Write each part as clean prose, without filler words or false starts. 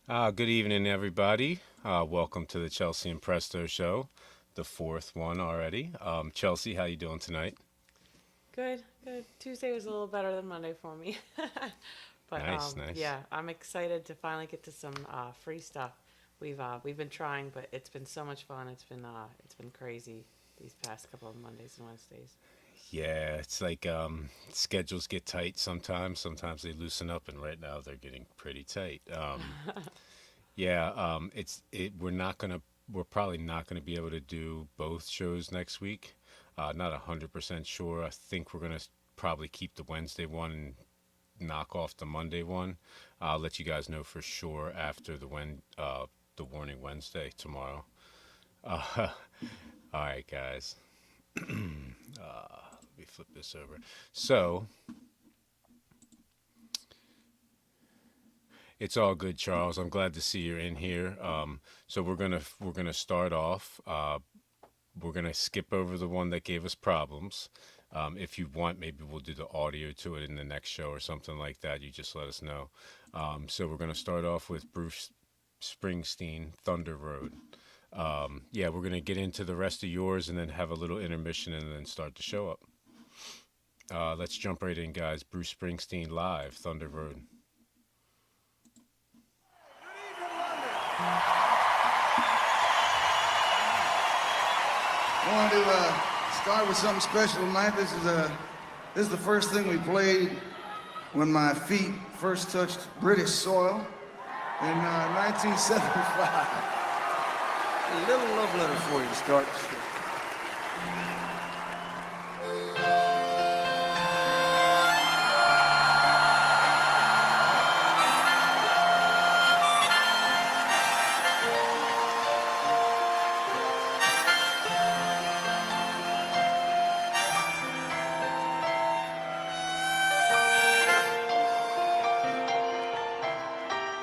Good evening, everybody. Welcome to the Chelsea and Presto show, the fourth one already. Chelsea, how you doing tonight? Good, good. Tuesday was a little better than Monday for me. But Nice, nice. yeah, I'm excited to finally get to some free stuff. We've been trying, but it's been so much fun. It's been crazy these past couple of Mondays and Wednesdays. Yeah, it's like schedules get tight sometimes. Sometimes they loosen up, and right now they're getting pretty tight. Yeah, we're probably not gonna be able to do both shows next week. Not 100% sure. I think we're gonna probably keep the Wednesday one and knock off the Monday one. I'll let you guys know for sure after the Warning Wednesday tomorrow. Uh, all right, guys. Let me flip this over. So it's all good, Charles. I'm glad to see you're in here. So we're gonna start off. We're gonna skip over the one that gave us problems. If you want, maybe we'll do the audio to it in the next show or something like that. You just let us know. So we're gonna start off with Bruce Springsteen, Thunder Road. Yeah, we're gonna get into the rest of yours and then have a little intermission and then start the show up. Let's jump right in, guys. Bruce Springsteen live, Thunder Road. I wanted to start with something special tonight. This is the first thing we played when my feet first touched British soil in 1975. A little love letter for you to start the show.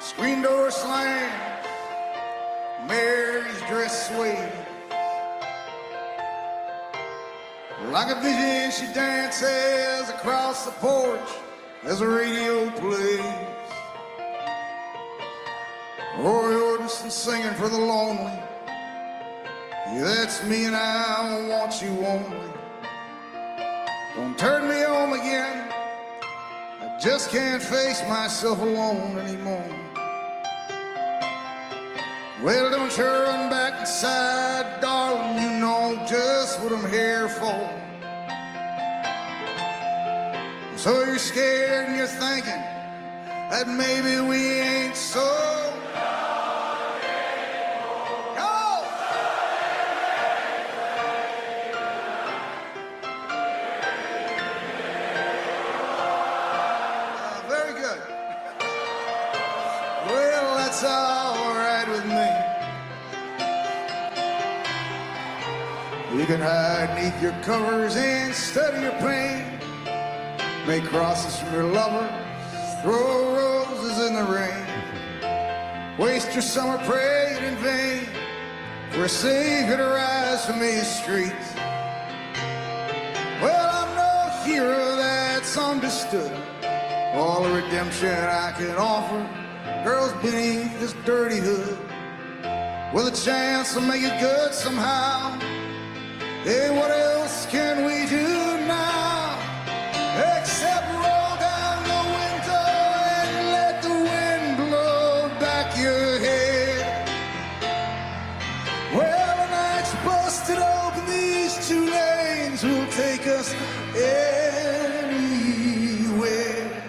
Screen door slam, Mary's dress sways. Like a vision, she dances across the porch as the radio plays. Roy Orbison singing for the lonely. Yeah, that's me and I want you only. Don't turn me on again. I just can't face myself alone anymore. Well, don't you run back inside, darling, you know just what I'm here for. So you're scared and you're thinking that maybe we ain't so. Go! Very good. Well, that's all right with me. You can hide neath your covers and study your pain. Make crosses from your lovers, throw roses in the rain. Waste your summer praying in vain for a savior to rise from these streets. Well, I'm no hero that's understood. All the redemption I can offer, girls beneath this dirty hood, with a chance to make it good somehow. Hey, what else can we do now except roll down the window and let the wind blow back your hair? Well, the night's busted open, these two lanes will take us anywhere.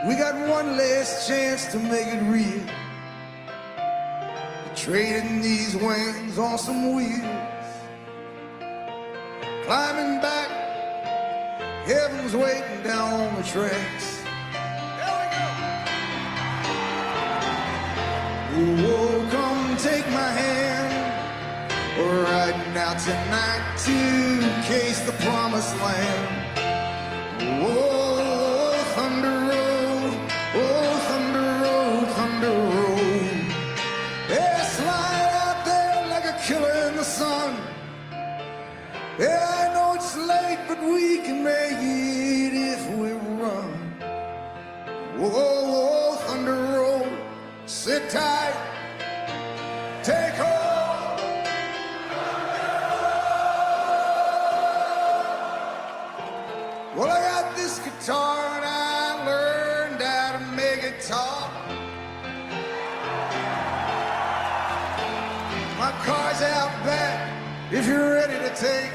We got one last chance to make it real, trading these wings on some wheels. Climbing back, heaven's waiting down on the tracks. There we go. Oh, come take my hand. We're riding out tonight to case the promised land. Oh, Thunder Road, oh, Thunder Road, Thunder Road. Yeah, slide out there like a killer in the sun. Yeah, I know it's late, but we can make it if we run. Whoa, whoa, Thunder Road, sit Well, I got this guitar and I learned how to make it talk. My car's out back if you're ready to take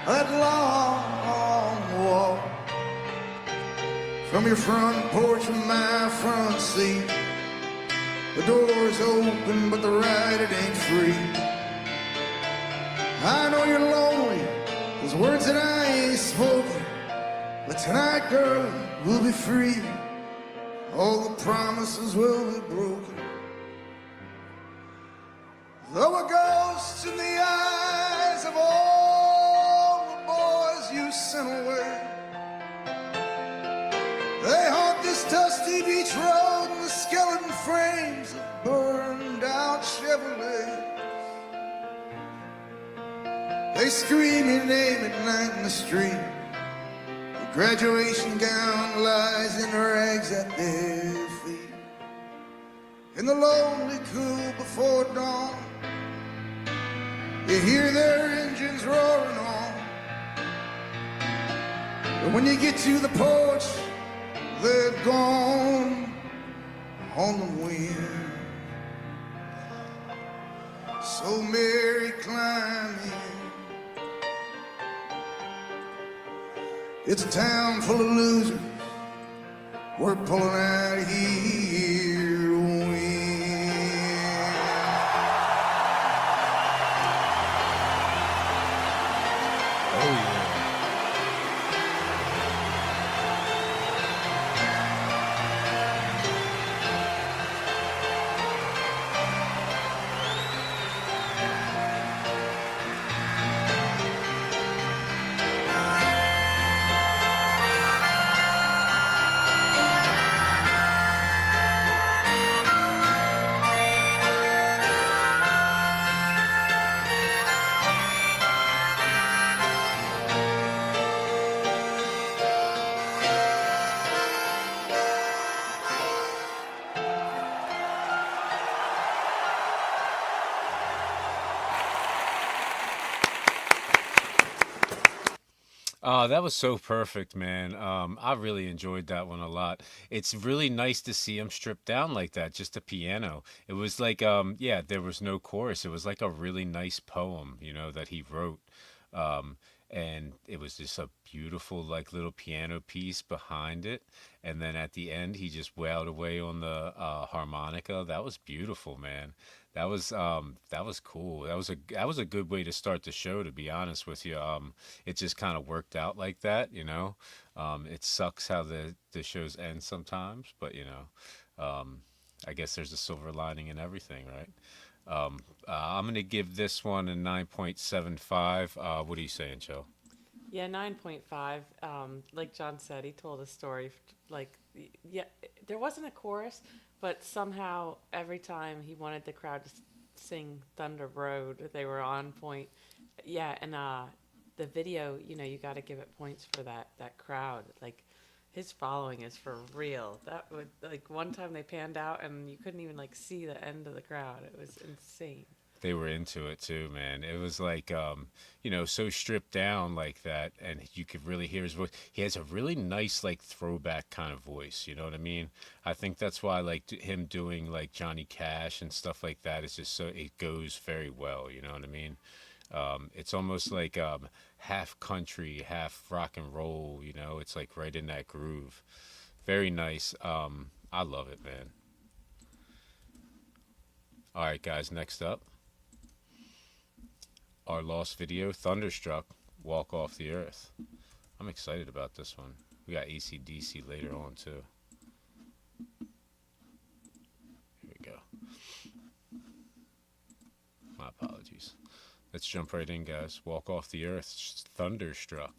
that long walk from your front porch to my front seat. The door's open, but the ride, it ain't free. I know you're lonely, there's words that I ain't spoken, but tonight, girl, we'll be free. All the promises will be broken. Though a ghost in the eyes of all the boys you sent away, they haunt this dusty beach road in the skeleton frames of burned out Chevrolets. They scream your name at night in the street. Your graduation gown lies in rags at their feet. In the lonely cool before dawn, you hear their engines roaring on. But when you get to the porch, they're gone on the wind. So Mary, climb in. It's a town full of losers. We're pulling out here to win. Oh yeah. Oh, that was so perfect, man. I really enjoyed that one a lot. It's really nice to see him stripped down like that, just a piano. It was like, yeah, there was no chorus. It was like a really nice poem, that he wrote. Um, and it was just a beautiful, like, little piano piece behind it. And then at the end, he just wailed away on the harmonica. That was beautiful, man. That was cool. That was a good way to start the show, to be honest with you. It just kind of worked out like that. It sucks how the shows end sometimes, but I guess there's a silver lining in everything, right? I'm gonna give this one a 9.75. What are you saying, Joe? Yeah, 9.5. Like John said, he told a story. Like, yeah, there wasn't a chorus, but somehow every time he wanted the crowd to sing Thunder Road, they were on point. Yeah, and the video, you got to give it points for that crowd. Like, his following is for real. That would, like, one time they panned out and you couldn't even like see the end of the crowd. It was insane. They were into it too, man. It was like, so stripped down like that, and you could really hear his voice. He has a really nice, like, throwback kind of voice. You know what I mean? I think that's why, like, him doing like Johnny Cash and stuff like that is just so it goes very well. You know what I mean? It's almost like half country, half rock and roll. It's like right in that groove. Very nice. I love it, man. All right, guys. Next up, our lost video, Thunderstruck, Walk Off the Earth. I'm excited about this one. We got AC/DC later on, too. Here we go. My apologies. Let's jump right in, guys. Walk Off the Earth, Thunderstruck.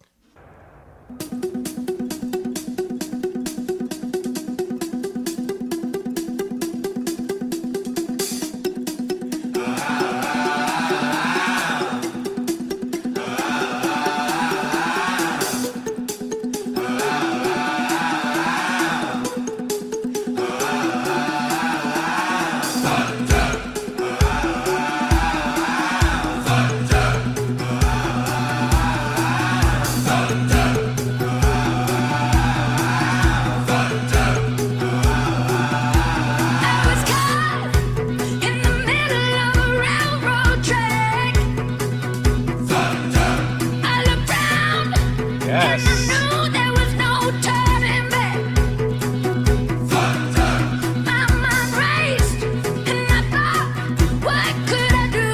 Yes. Knew there was no turning back. My mind raced, and I thought, what could I do?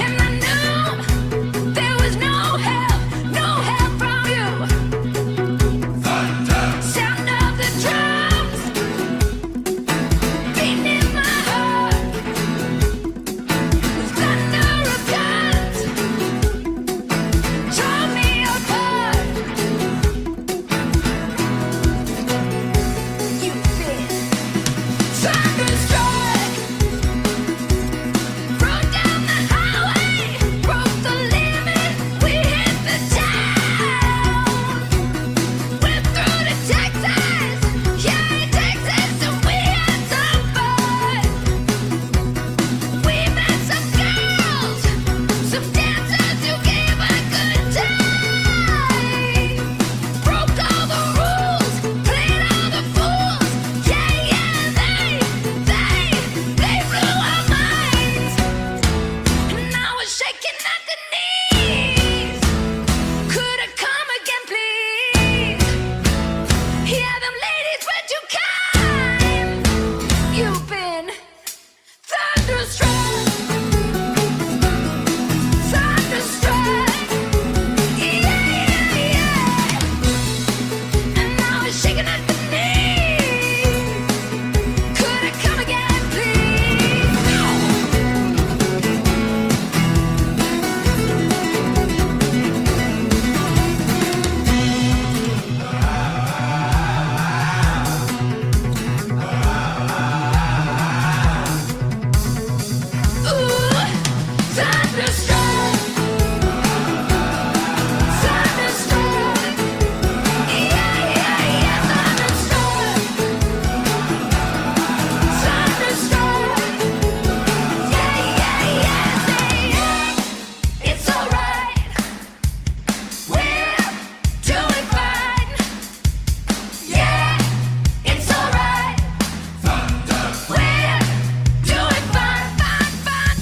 And I knew there was no help from you. Sound of the drums beating in my heart. The thunder of guns tore me apart. You've been thunderstruck. Rode down the highway, broke the limit. We hit the town. Went through to Texas, yeah, Texas, and we had some fun. We met some girls, some dancers who gave a good time. Broke all the rules, played all the fools, yeah, they blew our minds. And I was shaking at the knees. Could I come again, please? Yeah, them ladies were too kind. You've been thunderstruck. Thunderstruck. Yeah. And I was shaking at the knees. Could I come again, please? Ooh, thunderstruck. Thunderstruck. Yeah, thunderstruck. Thunderstruck. Yeah, say it's alright. We're doing fine. Yeah, it's alright. We're doing fine,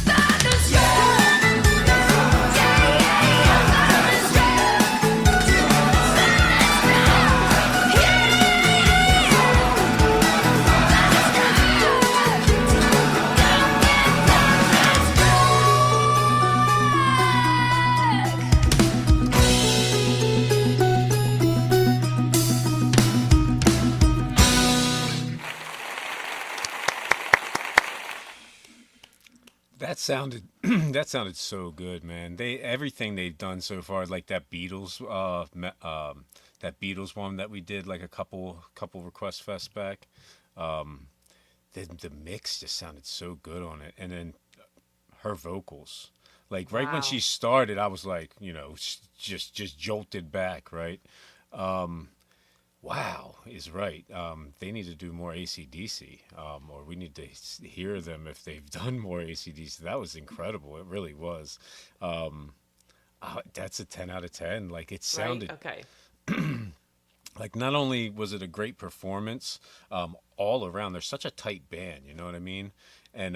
thunderstruck. That sounded that sounded so good, man. Everything they've done so far, like that that Beatles one that we did like a couple request fest back. The mix just sounded so good on it, and then her vocals, like right when Wow. she started, I was like, just jolted back, right? Wow is right. They need to do more ACDC, or we need to hear them if they've done more ACDC. That was incredible. It really was. That's a 10 out of 10. Like it Right? sounded Okay. like not only was it a great performance, all around. They're such a tight band, you know what I mean? And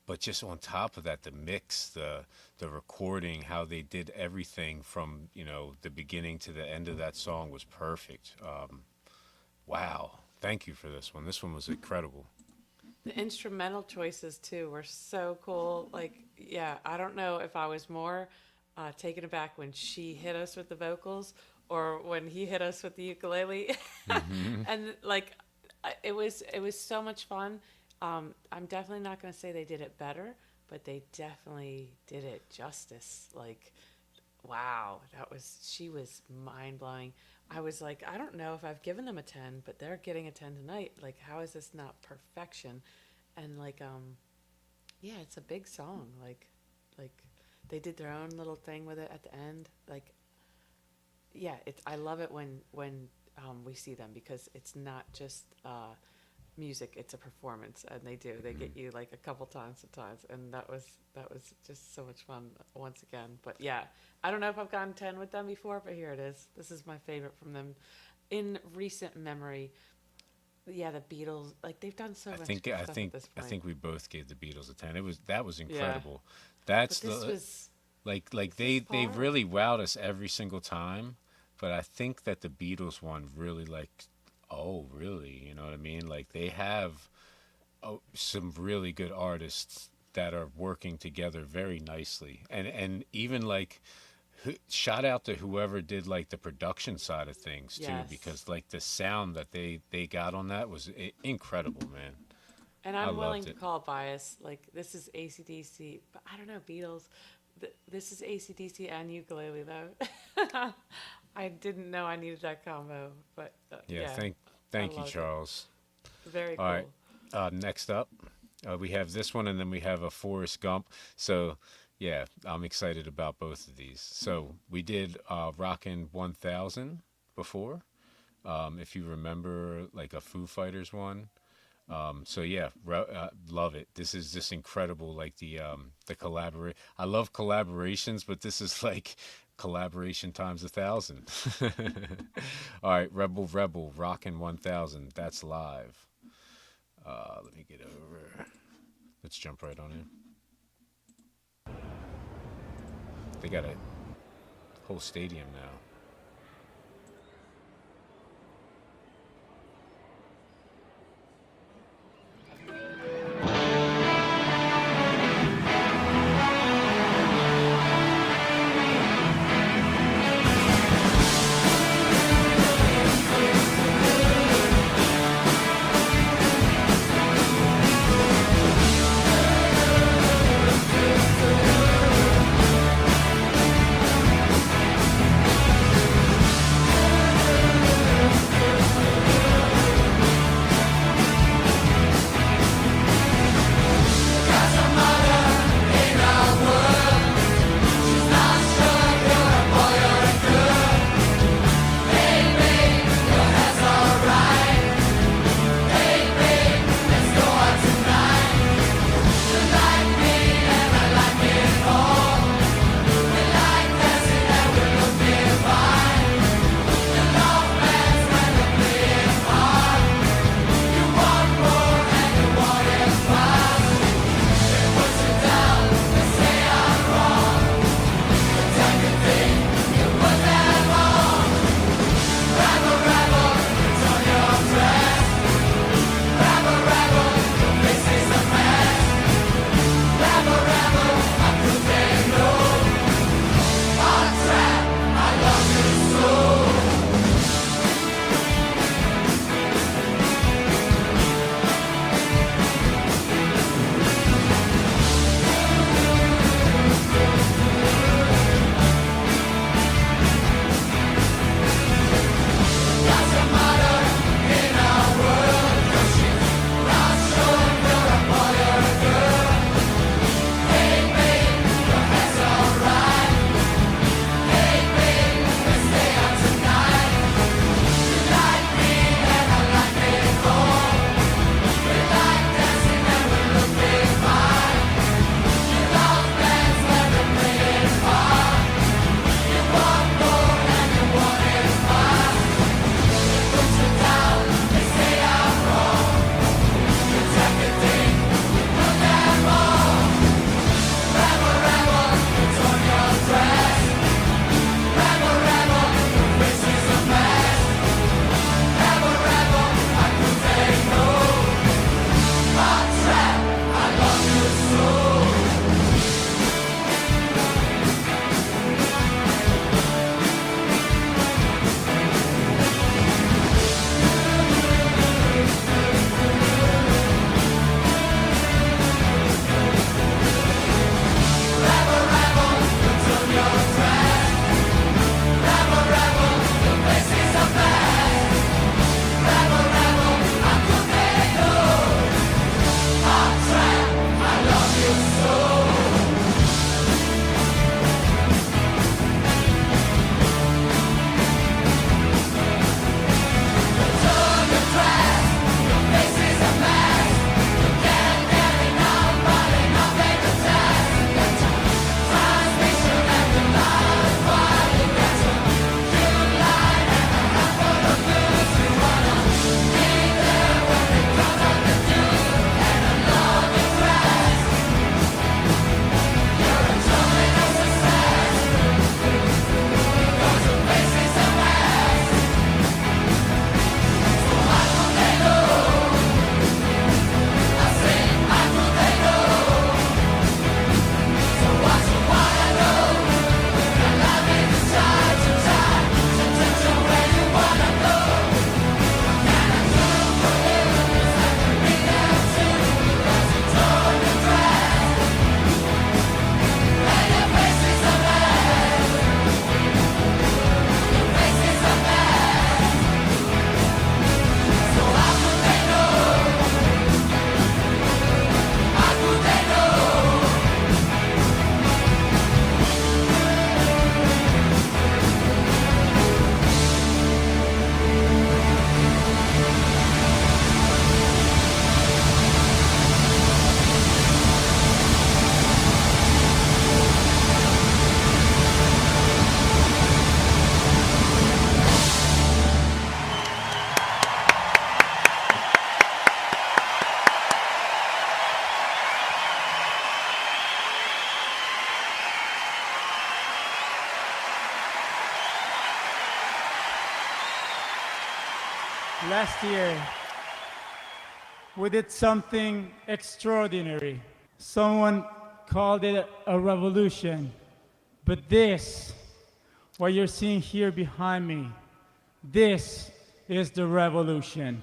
but just on top of that, the mix, the recording, how they did everything from the beginning to the end of that song was perfect. Wow, thank you for this one. This one was incredible. The instrumental choices too were so cool. Like, yeah, I don't know if I was more taken aback when she hit us with the vocals or when he hit us with the ukulele. And like, it was so much fun. I'm definitely not going to say they did it better, but they definitely did it justice. Like, wow, she was mind blowing. I was like, I don't know if I've given them a 10, but they're getting a 10 tonight. Like, how is this not perfection? And like, yeah, it's a big song. Like they did their own little thing with it at the end. Like, yeah, I love it when we see them because it's not just music, it's a performance, and they get you like a couple times sometimes, and that was just so much fun once again. But yeah, I don't know if I've gotten 10 with them before, but here it is. This is my favorite from them in recent memory. Yeah, the Beatles, like they've done so I much think good I stuff think at this I point. think we both gave the Beatles a 10. That was Yeah. incredible. But That's this the was Like they far? really wowed us every single time, but I think that the Beatles one really like, oh really, you know what I mean? Like they have some really good artists that are working together very nicely, and even like shout out to whoever did like the production side of things too, Yes. because like the sound that they got on that was incredible, man. And I I'm willing loved to it. call it bias. Like this is ACDC, but I don't know Beatles. This is ACDC and ukulele though. I didn't know I needed that combo, but Yeah, yeah, thank you, loved it. Charles. Very All cool. right, next up, we have this one, and then we have a Forrest Gump. So, yeah, I'm excited about both of these. So we did Rockin' 1000 before, if you remember, like a Foo Fighters one. So yeah, love it. This is just incredible. Like the collaborate. I love collaborations, but this is like collaboration times 1,000. All right, Rebel Rebel, Rockin' 1000. That's live. Let me get over. Let's jump right on in. They got a whole stadium now. Last year, we did something extraordinary. Someone called it a revolution. But this, what you're seeing here behind me, this is the revolution.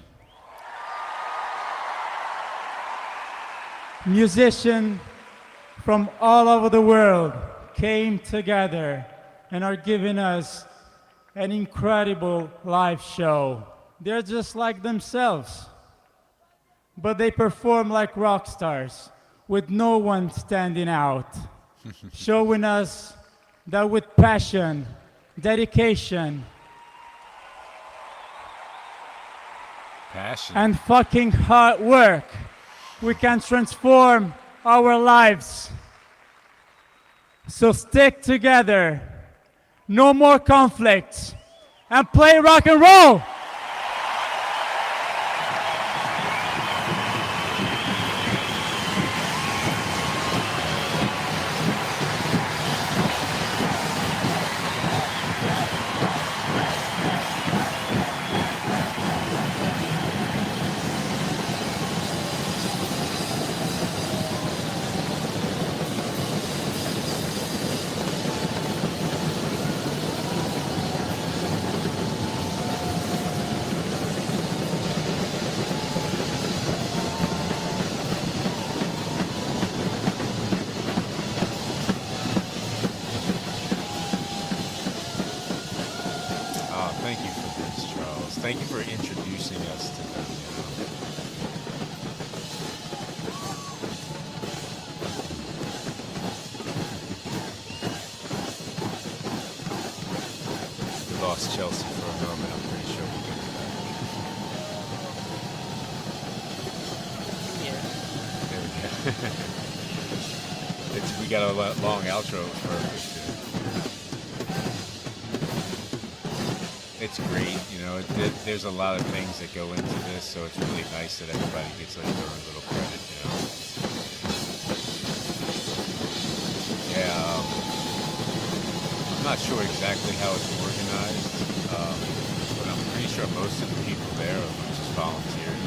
Musicians from all over the world came together and are giving us an incredible live show. They're just like themselves, but they perform like rock stars with no one standing out, showing us that with passion, dedication, Passion. and fucking hard work, we can transform our lives. So stick together, no more conflicts, and play rock and roll. Thank you for this, Charles. Thank you for introducing us to them. We lost Chelsea for a moment. I'm pretty sure we'll get her back. Yeah. There we go. We got a long outro. It was perfect. It's great, you know. There's a lot of things that go into this, so it's really nice that everybody gets like their own little credit, you know. Yeah, I'm not sure exactly how it's organized, but I'm pretty sure most of the people there are just volunteering.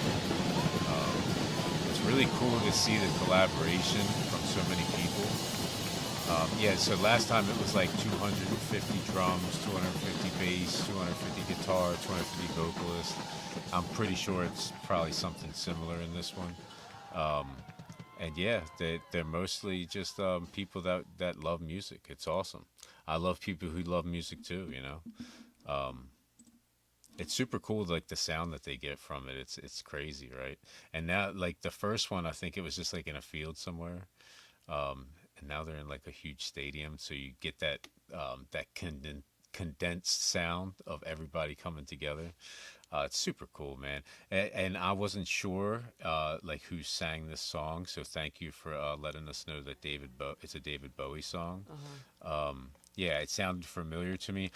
It's really cool to see the collaboration from so many people. Yeah, so last time it was like 250 drums, 250 bass, 250 guitar, 250 vocalists. I'm pretty sure it's probably something similar in this one. And yeah, they're mostly just people that love music. It's awesome. I love people who love music too, you know. It's super cool, like the sound that they get from it. It's crazy, right? And now, like the first one, I think it was just like in a field somewhere. And now they're in like a huge stadium, so you get that condensed sound of everybody coming together. It's super cool, man. And I wasn't sure like who sang this song, so thank you for letting us know that it's a David Bowie song. Yeah, it sounded familiar to me.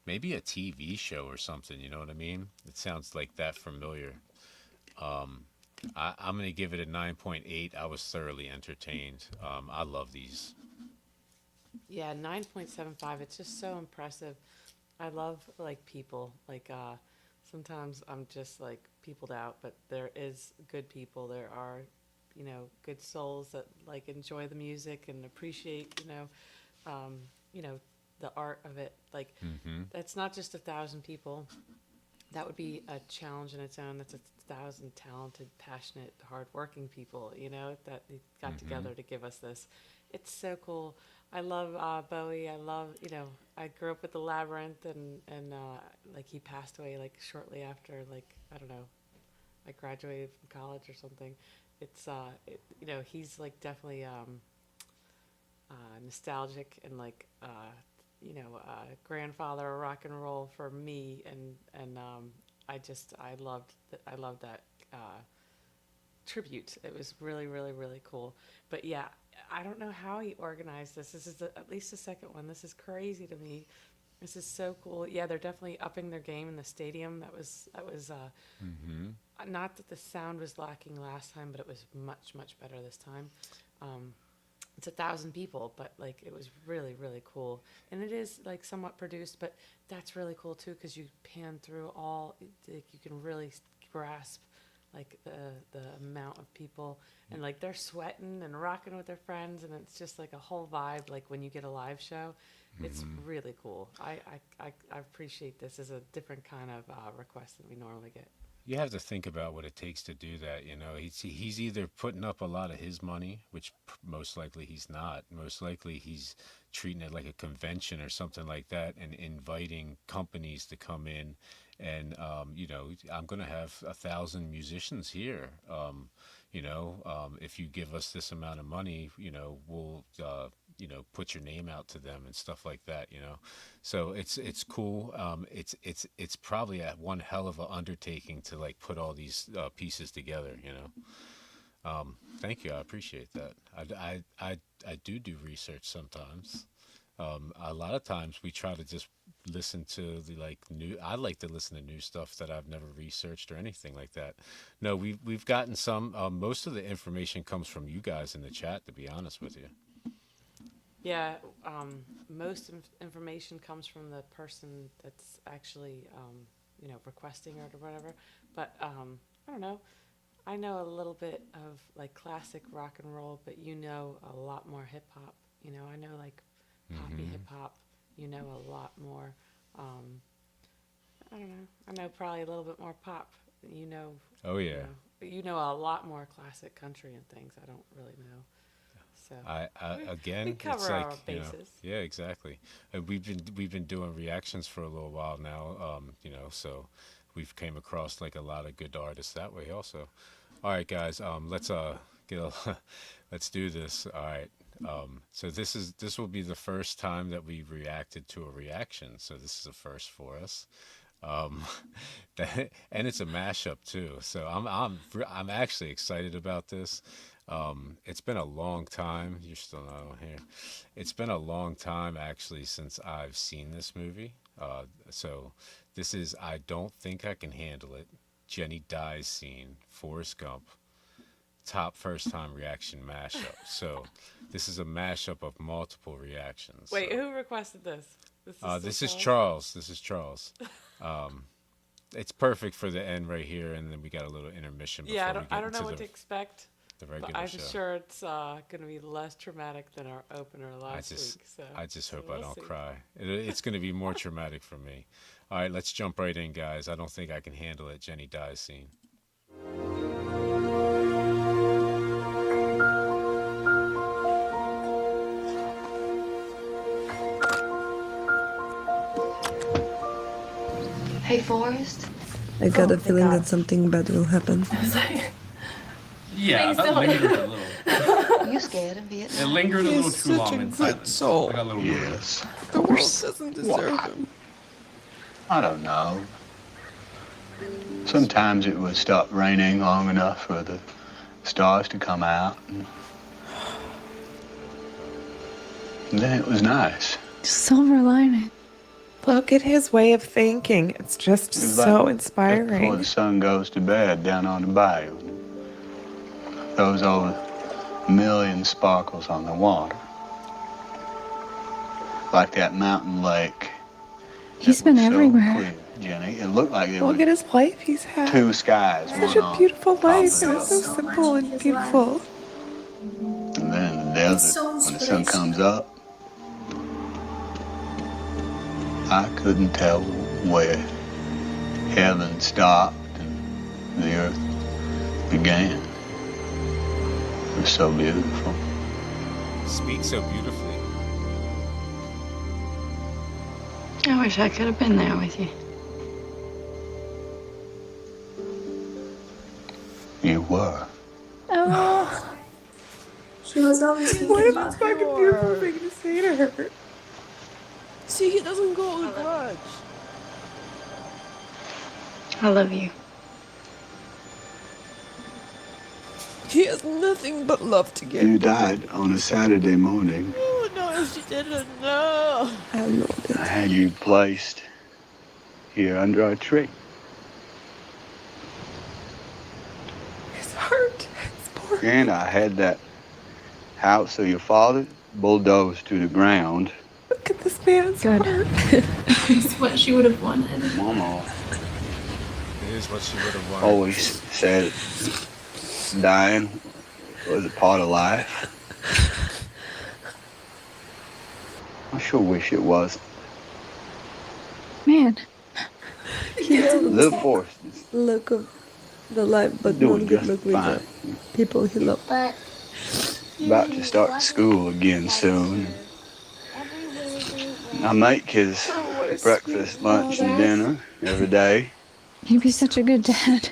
Maybe a TV show or something. You know what I mean? It sounds like that familiar. I'm going to give it a 9.8. I was thoroughly entertained. I love these. Yeah, 9.75. It's just so impressive. I love like people. Like sometimes I'm just like peopled out, but there is good people. There are, good souls that like enjoy the music and appreciate, the art of it. Like that's not just 1,000 people. That would be a challenge in its own. That's 1,000 talented, passionate, hardworking people, that got together to give us this. It's so cool. I love Bowie. I love, I grew up with the Labyrinth, and like he passed away like shortly after, like I don't know, I graduated from college or something. It's he's like definitely nostalgic and like grandfather of rock and roll for me, and I loved that tribute. It was really, really, really cool. But yeah, I don't know how he organized this. This is at least the second one. This is crazy to me. This is so cool. Yeah, they're definitely upping their game in the stadium. That was not that the sound was lacking last time, but it was much, much better this time. it's 1,000 people, but like it was really, really cool. And it is like somewhat produced, but that's really cool too, because you pan through all, like you can really grasp like the amount of people, and like they're sweating and rocking with their friends, and it's just like a whole vibe. Like when you get a live show, it's really cool. I appreciate this as a different kind of request than we normally get. You have to think about what it takes to do that. You know, he's either putting up a lot of his money, which most likely he's not. Most likely he's treating it like a convention or something like that, and inviting companies to come in. And you know, I'm going to have 1,000 musicians here. If you give us this amount of money, you know, we'll put your name out to them and stuff like that. You know, so it's cool. It's probably one hell of an undertaking to like put all these pieces together. You know, thank you. I appreciate that. I do research sometimes. A lot of times we try to just listen to the like new. I like to listen to new stuff that I've never researched or anything like that. No, we've gotten some. Most of the information comes from you guys in the chat, to be honest with you. Yeah, most information comes from the person that's actually, requesting it or whatever. But I don't know. I know a little bit of like classic rock and roll, but you know a lot more hip hop. You know, I know like poppy hip hop. You know a lot more. I don't know. I know probably a little bit more pop. You know. Oh yeah. You know a lot more classic country and things. I don't really know. So again, we cover it's like, our bases. yeah, exactly. We've been doing reactions for a little while now. So we've came across like a lot of good artists that way also. All right, guys. Let's let's do this. All right. So this will be the first time that we reacted to a reaction. So this is a first for us. And it's a mashup too. So I'm actually excited about this. It's been a long time. You're still not on here. It's been a long time actually since I've seen this movie. So this is I Don't Think I Can Handle It. Jenny Dies scene. Forrest Gump. Top first time reaction mashup. So this is a mashup of multiple reactions. Wait, who requested this? This is Charles. This is Charles. It's perfect for the end right here, and then we got a little intermission. Yeah, I don't know what to expect. The regular but I'm show. sure it's going to be less traumatic than our opener last week. So I just hope we'll I don't see. cry. It's going to be more traumatic for me. All right, let's jump right in, guys. I don't think I can handle it. Jenny Dies scene. Hey, Forrest. I got a feeling that something bad will happen. Yeah, that lingered a little. Are you scared of It Vietnam? lingered a little He's too such long a in good silence. soul. I got a little Yes. The world doesn't deserve him. I don't know. Sometimes it would stop raining long enough for the stars to come out. And then it was nice. Silver lining. Look at his way of thinking. It's just It was so like Before inspiring. the sun goes to bed down on the bayou. Those old million sparkles on the water. Like that mountain lake. He's that been was so everywhere. clear, Jenny. It looked like there Look were at his life he's had. two skies. Such one a on beautiful top life, of and the it's so other. simple and beautiful. And then in the desert, when the sun comes up, I couldn't tell where heaven stopped and the earth began. It was so beautiful. Speak so beautifully. I wish I could have been there with you. You were. Oh, She was always thinking What is about this fucking beautiful thing to say to her? See, he doesn't go with grudge. I love you. He has nothing but love to give. You died on a Saturday morning. Oh, no, she didn't know. I know I that. had you placed here under a tree. His heart. His poor And I had that house of your father bulldozed to the ground. Look at this man's Good. heart. It's what she would have wanted. Mama It is what she would have wanted. always said dying was a part of life. I sure wish it wasn't. Man. Little Forrest is Look of the life, but doing one good just look with fine. the people he loved. But About to start school again soon. I make his breakfast, lunch, and dinner every day. you'd be such a good dad.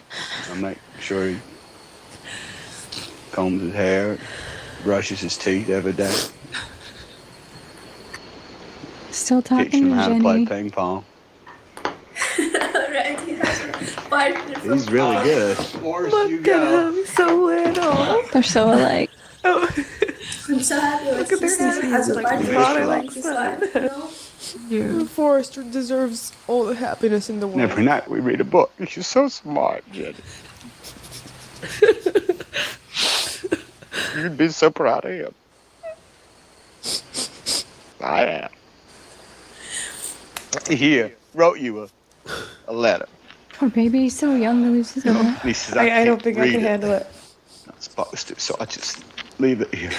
I make sure he combs his hair, brushes his teeth every day. Still Teaching talking him to how to play Jenny. ping pong. Right, yeah. He's really good. Forrest, you Look at go. him, so little. They're so alike. Oh, I'm so happy look at their sister hands. has a Like partner father, who like likes his son. life, you know? The Forrester deserves all the happiness in the And world. every night we read a book. You're so smart, Jenny. You'd be so proud of him. I am. He wrote you a letter. Poor baby, he's so young to lose his mom. He says, I don't can't think I read can handle it. Not supposed to, so I just leave it here.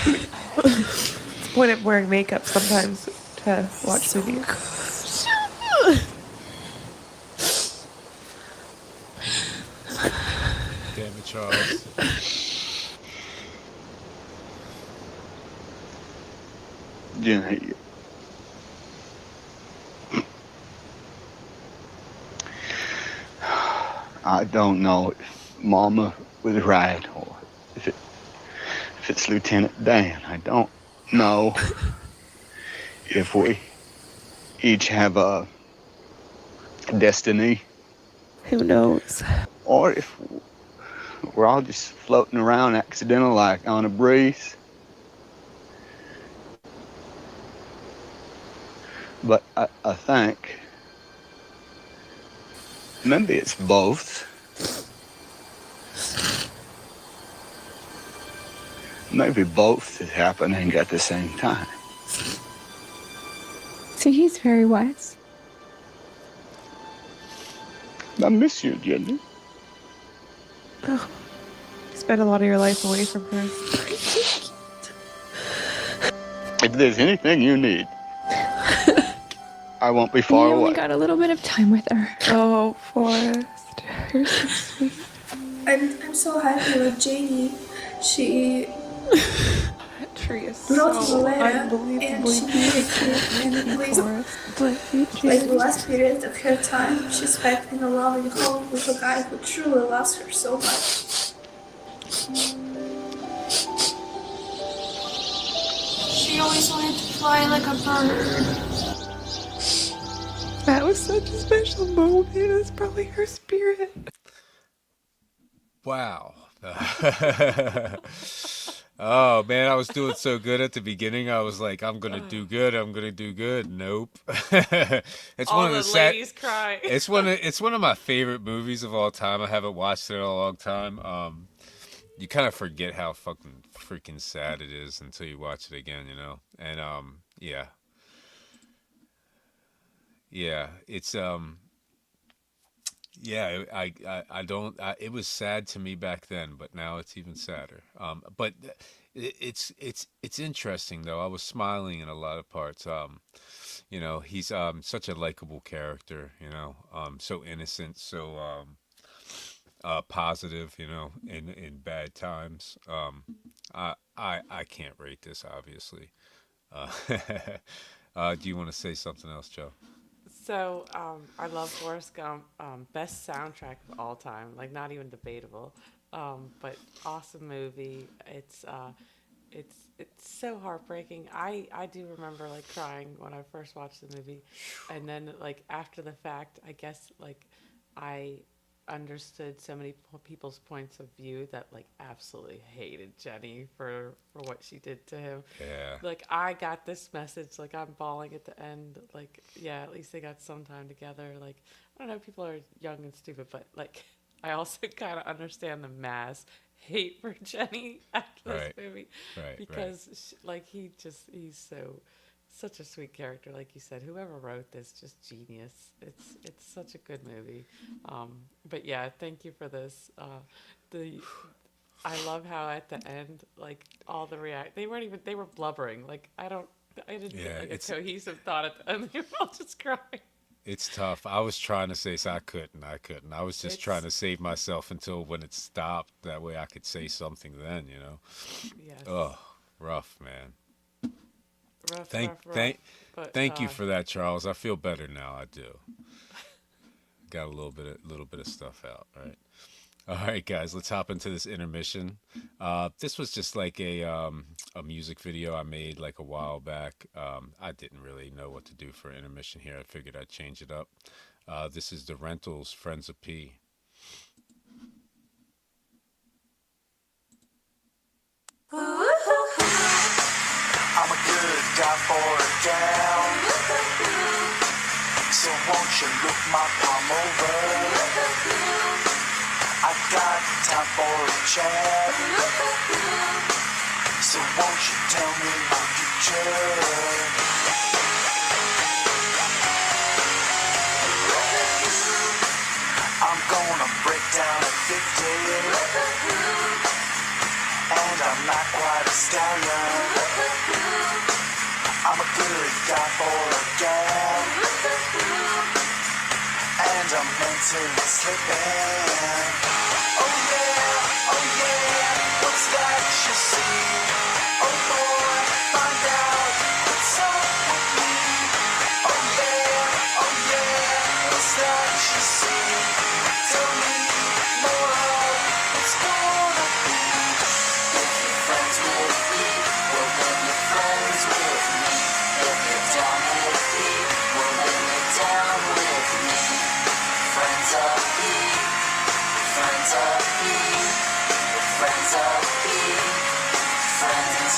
It's the point of wearing makeup sometimes to watch movies. Damn it, Charles. Jenny. I don't know if Mama was right or if it's Lieutenant Dan. I don't know if we each have a destiny Who knows? or if we're all just floating around accidental like on a breeze. But I think maybe it's both. Maybe both is happening at the same time. See, he's very wise. I miss you, Jenny. Oh, you spent a lot of your life away from her. If there's anything you need, I won't be We far only away. got a little bit of time with her. Oh, Forrest. You're so sweet. I'm so happy with Janie. She That tree is wrote the so letter and unbelievably she made beautiful. it and it was Forrest, bless you, like the Jesus. last period of her time she spent in a loving home with a guy who truly loves her so much. She always wanted to fly like a bird. That was such a special moment. It's probably her spirit. Wow. Oh man, I was doing so good at the beginning. I was like, I'm gonna do good. I'm gonna do good. Nope. It's All one of the the sad. ladies cry. It's one of my favorite movies of all time. I haven't watched it in a long time. You kind of forget how fucking freaking sad it is until you watch it again, you know. And yeah, yeah, it's yeah. I don't. It was sad to me back then, but now it's even sadder. But it's interesting though. I was smiling in a lot of parts. You know, he's such a likable character. You know, so innocent, so positive, you know, in bad times. I can't rate this, obviously. Uh, do you want to say something else, Joe? So, I love Forrest Gump. Best soundtrack of all time. Like, not even debatable. But awesome movie. It's so heartbreaking. I do remember like crying when I first watched the movie, and then like after the fact, I guess like I understood so many people's points of view that like absolutely hated Jenny for what she did to him. Yeah. Like I got this message, like I'm bawling at the end. Like yeah, at least they got some time together. Like I don't know, people are young and stupid, but like I also kind of understand the mass hate for Jenny after this Right. movie Right. because like he's such a sweet character, like you said. Whoever wrote this, just genius. It's such a good movie. But yeah, thank you for this. I love how at the end, like all the they were blubbering. Like I didn't Yeah, get like a it's cohesive thought at the end. They were all just crying. it's tough. I was trying to say so I couldn't. I was just trying It's to save myself until when it stopped. That way I could say something then. yes, Oh, rough, man. rough, Thank rough, rough. thank But thank you for that, Charles. I feel better now. I do. Got a little bit of stuff out. Right. All right, guys. Let's hop into this intermission. This was just like a music video I made like a while back. I didn't really know what to do for intermission here. I figured I'd change it up. This is the Rentals, Friends of P. I'm a good guy for a gal, so won't you look my palm over? I got time for a chat, so won't you tell me my future? I'm gonna break down at 50, and I'm not quite a stallion. I'm a good guy for a gal, and I'm mentally slipping. Oh yeah, what's that you see? Oh boy, find out what's up with me. Oh yeah, what's that you see? Tell me more of what's gonna be. If you're friends with me, well then you're friends with me. If you're down with me, well then you're down with me. Friends of me, friends of me, friends of me, friends.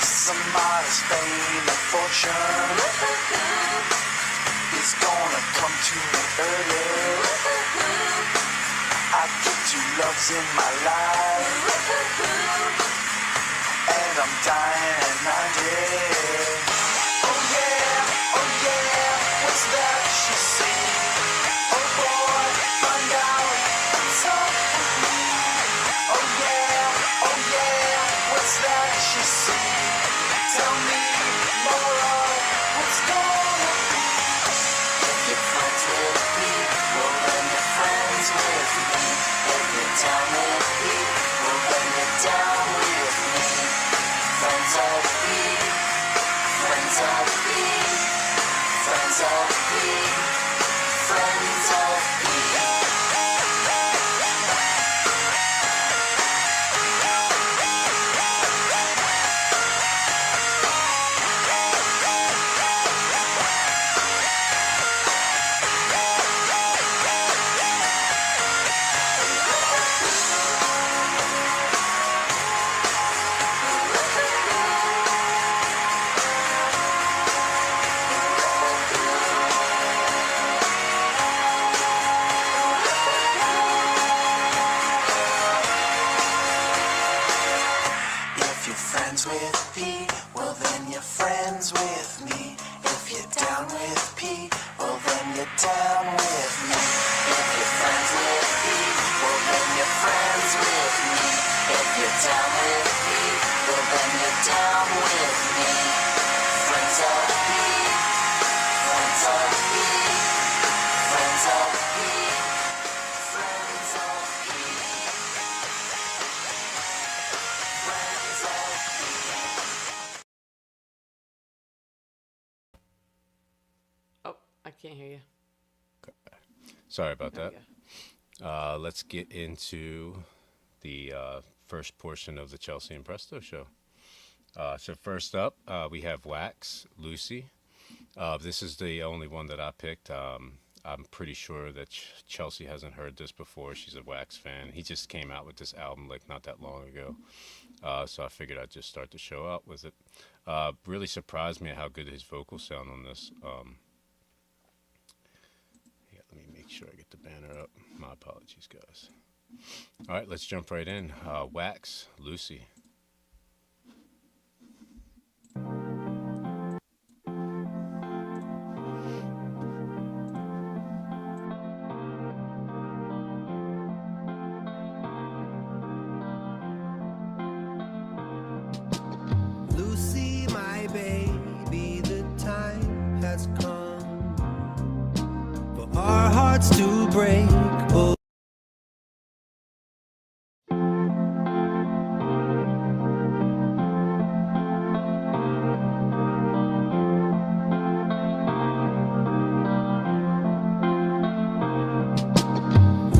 Some modest fame and fortune is gonna come to me early. I get two loves in my life, and I'm dying at 90. Oh yeah, what's that you see? Oh boy, find out what's up with me. Oh yeah, what's that you see? Tell me more of what's gonna be. If you're friends with me, well then you're friends with me. If you're down with me, well then you're down with me. Friends of me, friends of me, friends of me, friends of me. If you're friends with P, well then you're friends with me. If you're down with P, well then you're down with me. If you're friends with P, well then you're friends with me. If you're down with P, well then you're down with me. Friends of P, friends of P, friends of P, friends of P, friends of Oh, I can't hear you. Sorry about There that. we go. Let's get into the first portion of the Chelsea and Presto show. So first up, we have Wax, Lucy. This is the only one that I picked. I'm pretty sure that Chelsea hasn't heard this before. She's a Wax fan. He just came out with this album like not that long ago. So I figured I'd just start the show out with it. Really surprised me at how good his vocals sound on this. Yeah, let me make sure I get the banner up. My apologies, guys. All right, let's jump right in. Wax, Lucy. Lucy, my baby, the time has come for our hearts to break. Oh.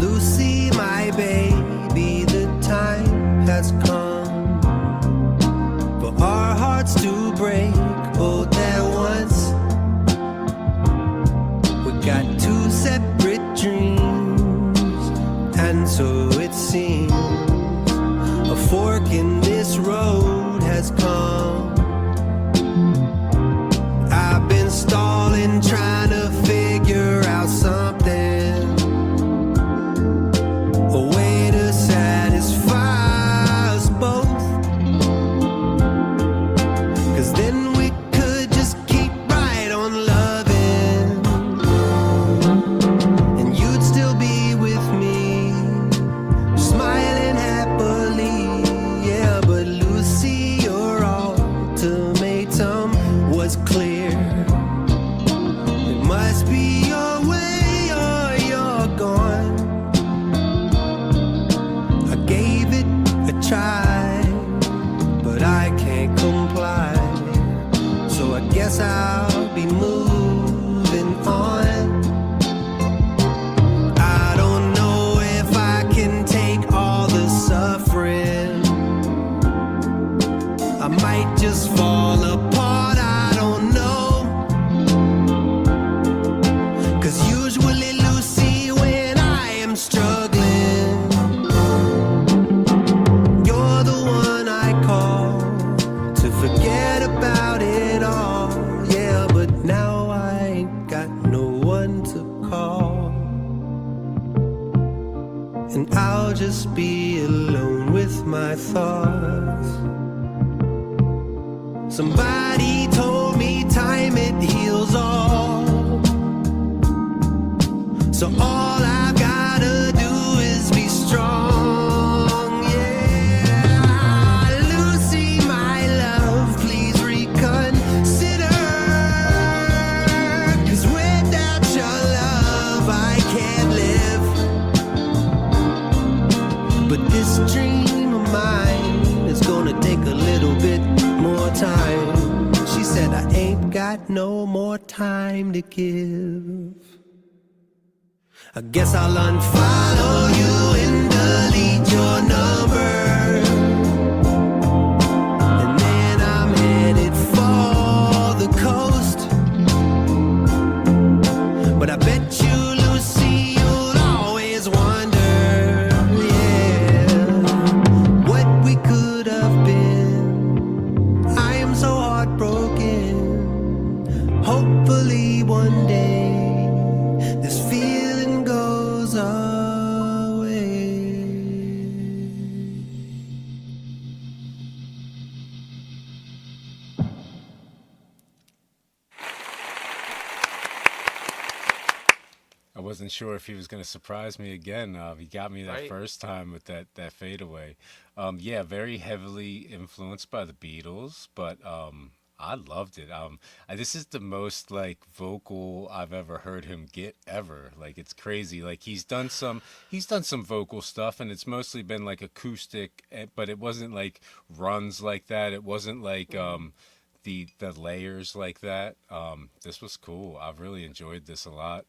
Lucy, my baby, the time has come for our hearts to break. Oh, there once we got two separate dreams, and so it seems a fork in this road has come. I've been stalling, trying to figure out something, a way to satisfy us both. 'Cause then we could just keep right on loving, and you'd still be with me, smiling happily. Yeah, but Lucy, your ultimatum was clear. It must be your way or you're gone. I gave it a try, but I can't comply. So I guess I'll be moving on. I don't know if I can take all the suffering. I might just fall apart, I don't know. 'Cause usually, Lucy, when I am struggling, you're the one I call to forget about it all. Yeah, but now I ain't got no one to call, and I'll just be alone with my thoughts. Somebody told me time, it heals all. So all I've gotta do is be strong. Yeah, Lucy, my love, please reconsider. 'Cause without your love I can't live. But this dream of mine is gonna take a little bit more time. She said I ain't got no more time to give. I guess I'll unfollow you and delete your number, and then I'm headed for the coast. But I bet you, Lucy, you'll always wonder, yeah, what we could have been. I am so heartbroken. Hopefully one day this feeling goes away. I wasn't sure if he was going to surprise me again. He got me that Right. first time with that fadeaway. Yeah, very heavily influenced by the Beatles, but I loved it. This is the most like vocal I've ever heard him get ever. Like it's crazy. Like he's done some vocal stuff, and it's mostly been like acoustic, but it wasn't like runs like that. It wasn't like the layers like that. This was cool. I've really enjoyed this a lot.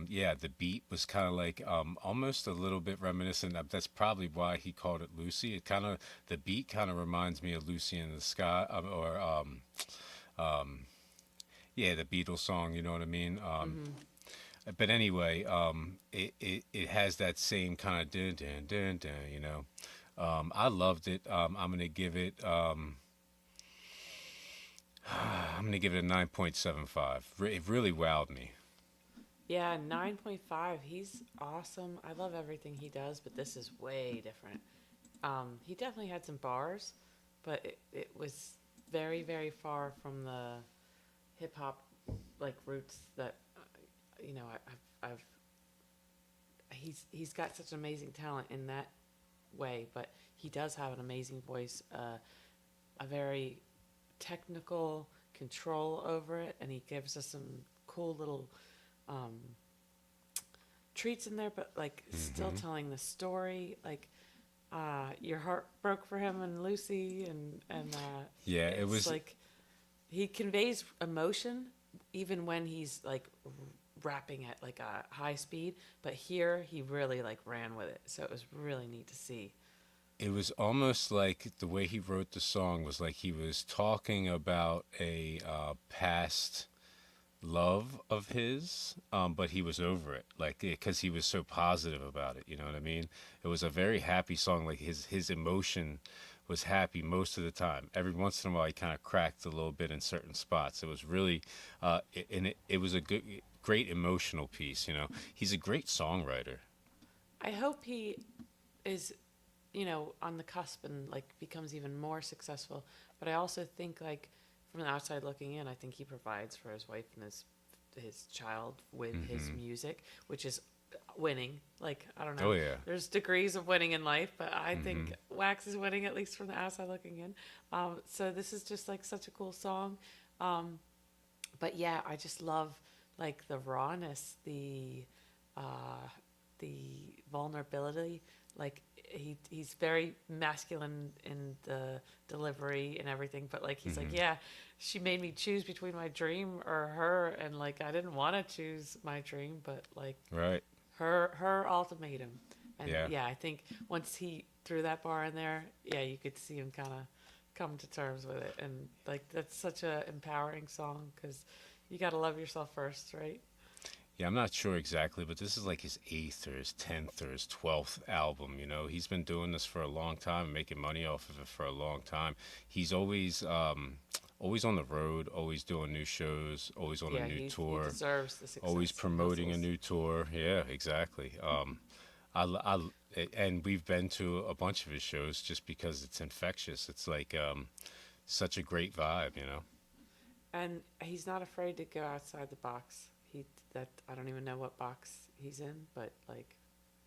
Yeah, the beat was kind of like almost a little bit reminiscent. That's probably why he called it Lucy. The beat kind of reminds me of Lucy in the Sky, yeah, the Beatles song. You know what I mean? But anyway, it has that same kind of dun dun dun dun. You know, I loved it. I'm gonna give it. I'm gonna give it a 9.75. It really wowed me. Yeah, 9.5. He's awesome. I love everything he does, but this is way different. He definitely had some bars, but it was very, very far from the hip hop like roots that you know I've he's got such amazing talent in that way, but he does have an amazing voice, a very technical control over it, and he gives us some cool little treats in there, but like still telling the story. Like your heart broke for him and Lucy, and Yeah, it was like he conveys emotion even when he's like rapping at like a high speed, but here he really like ran with it, so it was really neat to see. It was almost like the way he wrote the song was like he was talking about a past love of his, but he was over it, like because he was so positive about it. You know what I mean? It was a very happy song. Like his emotion was happy most of the time. Every once in a while, he kind of cracked a little bit in certain spots. It was really, it was a great emotional piece. You know, he's a great songwriter. I hope he is, you know, on the cusp and like becomes even more successful. But I also think like from the outside looking in, I think he provides for his wife and his child with his music, which is winning. Like, I don't know. Oh, yeah. There's degrees of winning in life, but I think Wax is winning, at least from the outside looking in. So this is just like such a cool song. But yeah, I just love like the rawness, the vulnerability. Like he's very masculine in the delivery and everything, but like he's like, yeah, she made me choose between my dream or her, and like I didn't want to choose my dream, but like Right. her ultimatum. And Yeah. yeah, I think once he threw that bar in there, yeah, you could see him kind of come to terms with it, and like that's such a empowering song because you got to love yourself first, right? Yeah, I'm not sure exactly, but this is like his 8th or his 10th or his 12th album. You know, he's been doing this for a long time, making money off of it for a long time. He's always always on the road, always doing new shows, always on a new tour, he deserves the success. always promoting a new tour. Yeah, exactly. And we've been to a bunch of his shows just because it's infectious. It's like such a great vibe, you know. And he's not afraid to go outside the box. I don't even know what box he's in, but like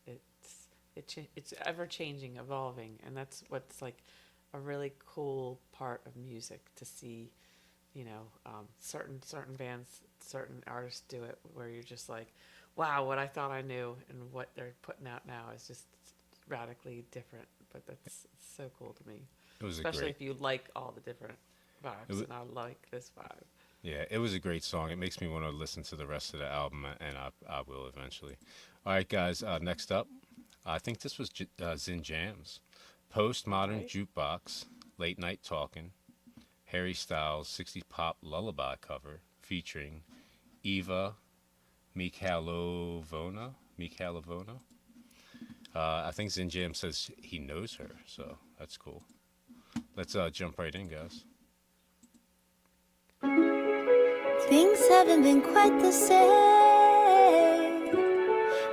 it's ever changing, evolving, and that's what's like a really cool part of music to see. You know, certain bands, certain artists do it where you're just like, wow, what I thought I knew and what they're putting out now is just radically different. But that's so cool to me. It was especially if you like all the different vibes, and I like this vibe. Yeah, it was a great song. It makes me want to listen to the rest of the album, and I will eventually. All right, guys, next up, I think this was Zin Jam's Postmodern Jukebox, Late Night Talking, Harry Styles' 60s pop lullaby cover featuring Eva Mikhailovna. I think Zin Jam says he knows her, so that's cool. Let's jump right in, guys. Things haven't been quite the same.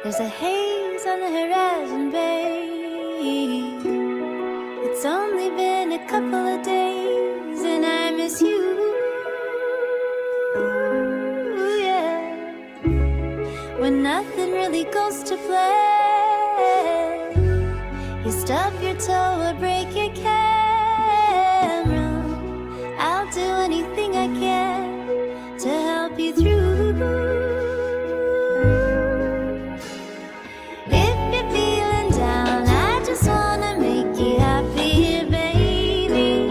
There's a haze on the horizon, babe. It's only been a couple of days and I miss you. Yeah. When nothing really goes to plan, you stub your toe or break your camera. I'll do anything I can to help you through. If you're feeling down, I just wanna make you happy, baby.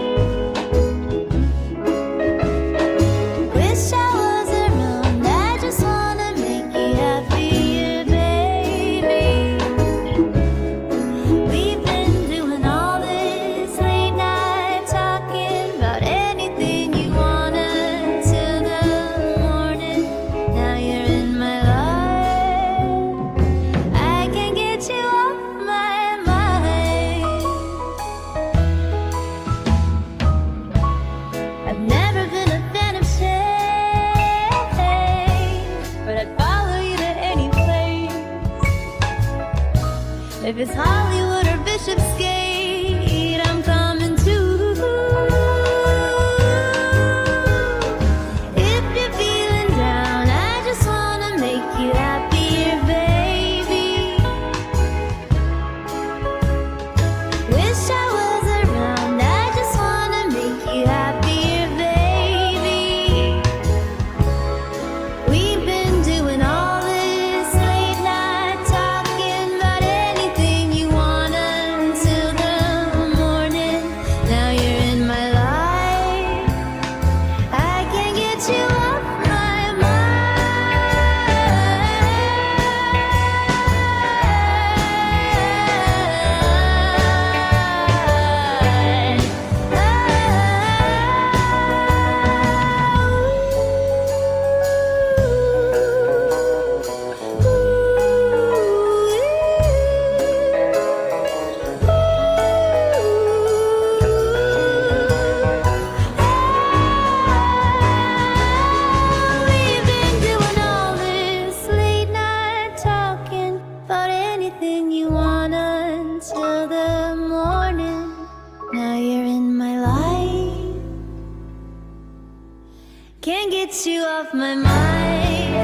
Wish I was around, I just wanna make you happy, baby. We've been doing all this late night talking about anything you wanna till the morning. Now If it's Hollywood or Bishopsgate, I'm coming too. If you're feeling down, I just wanna make you happier, baby. Wish I was around, I just wanna make you happier, baby. We've been doing all this late night talking about anything you want until the morning. Now you're in my life. I can't get you off my We've been doing all this late night talking about anything you want until the morning. Now you're in my life. Can't get you off my mind.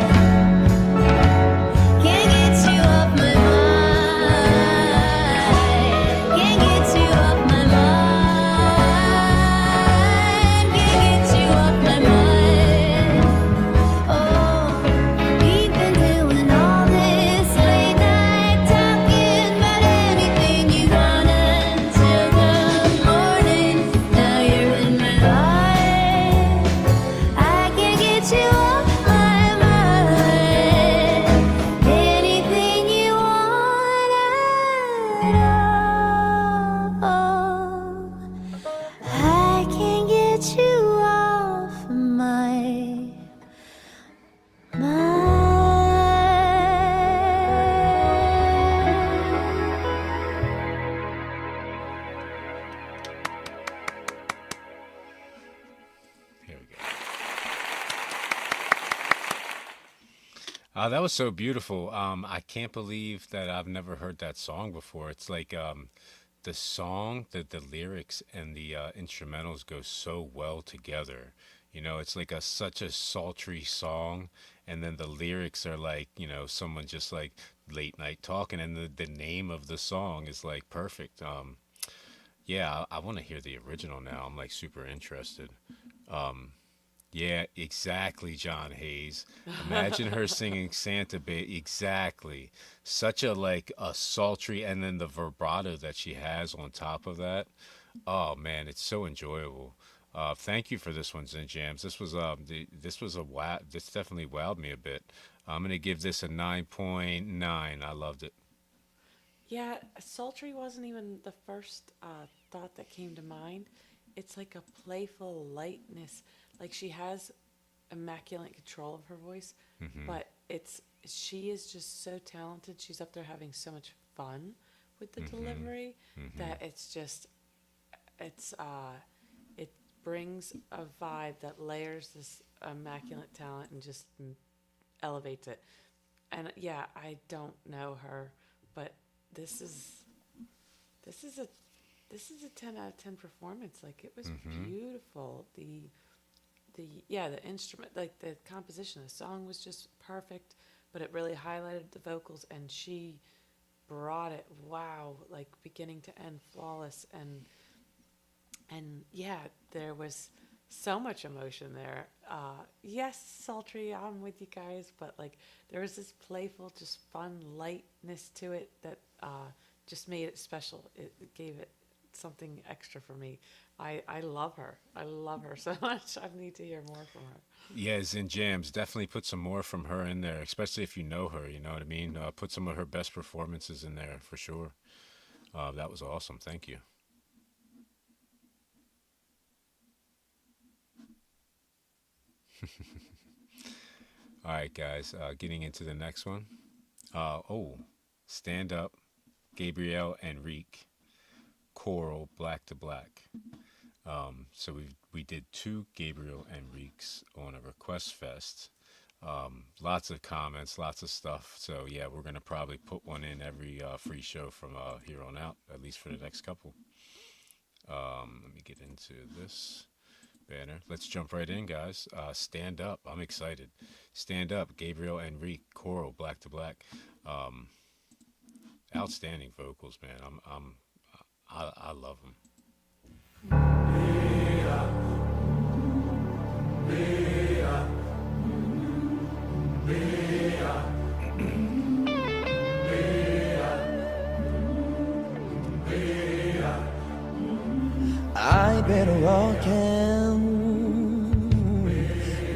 Can't get you off my mind. Can't get you off my mind. Can't get you off my mind. Oh, we've been doing all this late night talking about anything you want until the morning. Now you're in my life. I can't get you off my mind. Anything you want at all. I can't get you off my Here we go. That was so beautiful. I can't believe that I've never heard that song before. It's like the song, the lyrics and the instrumentals go so well together. You know, it's like such a sultry song, and then the lyrics are like, you know, someone just like late night talking, and the name of the song is like perfect. Yeah, I want to hear the original now. I'm like super interested. Yeah, exactly, John Hayes. Imagine her singing Santa Baby. Exactly. Such a like a sultry, and then the vibrato that she has on top of that. Oh man, it's so enjoyable. Thank you for this one, Zen Jams. This was a wow. This definitely wowed me a bit. I'm gonna give this a 9.9. I loved it. Yeah, sultry wasn't even the first thought that came to mind. It's like a playful lightness. Like she has immaculate control of her voice, but she is just so talented. She's up there having so much fun with the delivery that it brings a vibe that layers this immaculate talent and just elevates it. And yeah, I don't know her, but this is a 10 out of 10 performance. Like it was beautiful. The instrument, like the composition of the song was just perfect, but it really highlighted the vocals, and she brought it, wow, like beginning to end flawless. And yeah, there was so much emotion there. Yes, sultry, I'm with you guys, but like there was this playful, just fun lightness to it that just made it special. It gave it something extra for me. I love her. I love her so much. I need to hear more from her. Yeah, Zen Jams. Definitely put some more from her in there, especially if you know her. You know what I mean? Put some of her best performances in there for sure. That was awesome. Thank you. All right, guys. Getting into the next one. Stand Up, Gabriel Henrique, Choral, Black to Black. So we did two Gabriel Henriques on a Request Fest. Lots of comments, lots of stuff. So yeah, we're gonna probably put one in every free show from here on out, at least for the next couple. Let me get into this banner. Let's jump right in, guys. Stand Up. I'm excited. Stand Up. Gabriel Henrique, choral, Black to Black. Outstanding vocals, man. I love them. I better walking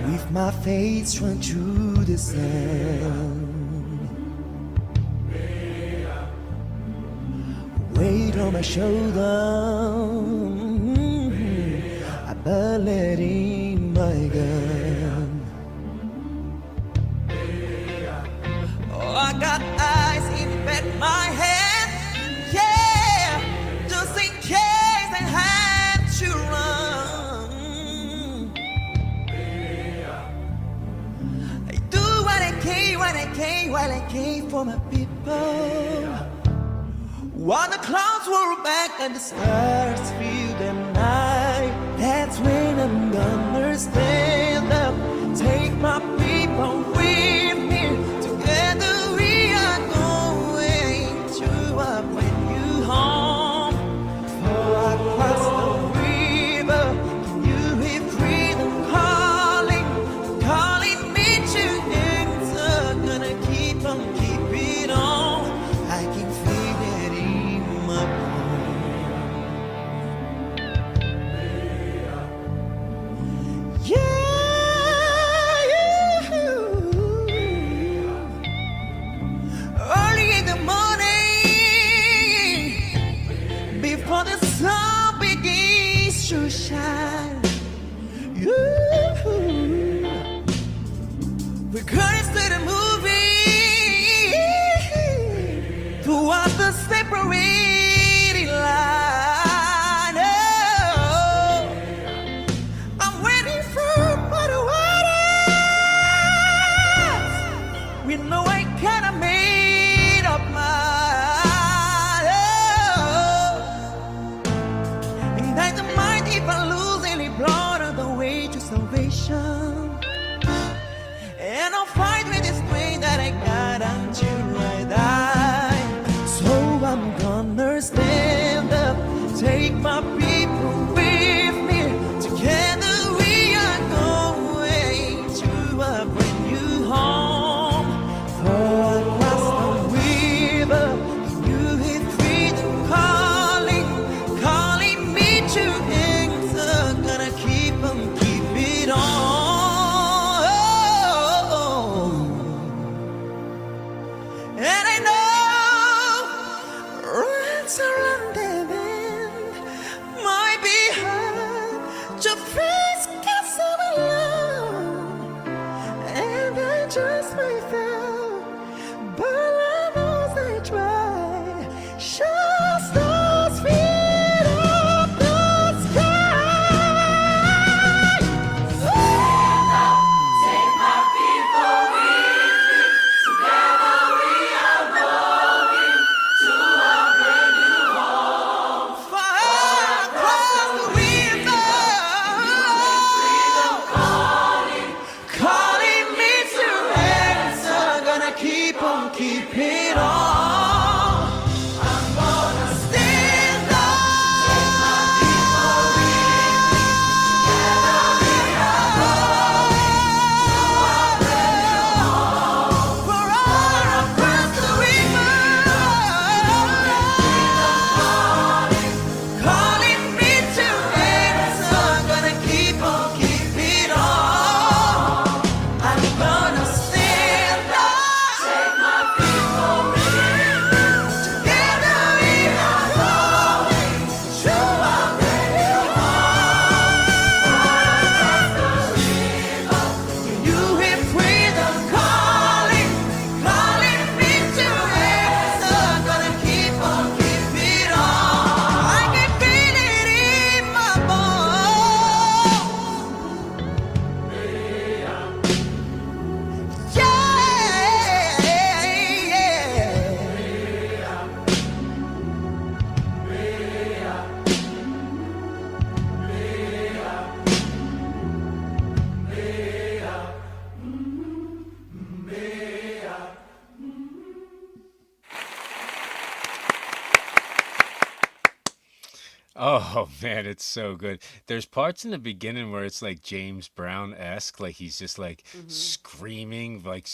with my face run through the sun. Weight on my shoulder, I bullet in my gun. Oh, I got eyes in the back of my head, yeah, just in case I had to run. I do what I can for my people. While the clouds roll back and the stars fill the night, that's when I'm gonna stand up, take my people with me. Together we are going to bring you home. For across the river, can you hear freedom calling, calling me to enter? Gonna keep on, keep it on. I can feel it in my bones. Yeah, early in the morning, before the sun begins to shine, we're going to the movie towards the separating line. Oh, I'm waiting for my waters. We know I kinda made up my and I don't mind if I lose any blood on the way to salvation. And I'll fight with this pain that I got until I die. So I'm gonna stand up, take my people with me. Together we are going to bring you home. For across the river, you hear freedom calling, calling me to enter. Gonna keep on, keep it on. And I know rats around the bend might be hard to face 'cause I'm alone. And I just might fail, but I know I try. Just those feet up the sky. Take my people with me. Together we are going to a brand new home. Far across the river, calling, calling me to answer. Gonna keep on, keep it on. I'm gonna stand up. Take my people with me. Together we are going to a brand new home. For all across the river, calling me to answer. Gonna keep on, keep it on. I'm gonna stand up. Take my people with me. Oh man, it's so good. There's parts in the beginning where it's like James Brown-esque, like he's just like screaming like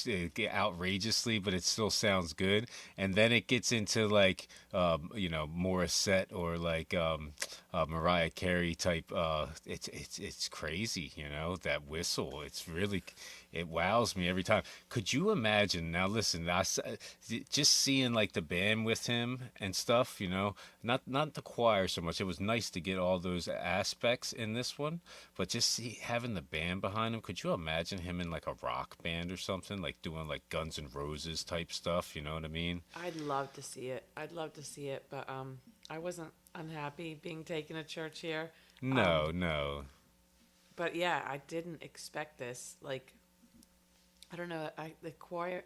outrageously, but it still sounds good. And then it gets into like Morissette or like Mariah Carey type. It's crazy, that whistle. It wows me every time. Could you imagine? Now listen, just seeing like the band with him and stuff, not the choir so much. It was nice to get all those aspects in this one, but just having the band behind him. Could you imagine him in like a rock band or something, like doing like Guns N' Roses type stuff? You know what I mean? I'd love to see it. But I wasn't unhappy being taken to church here. No. But yeah, I didn't expect this. Like, I don't know. The choir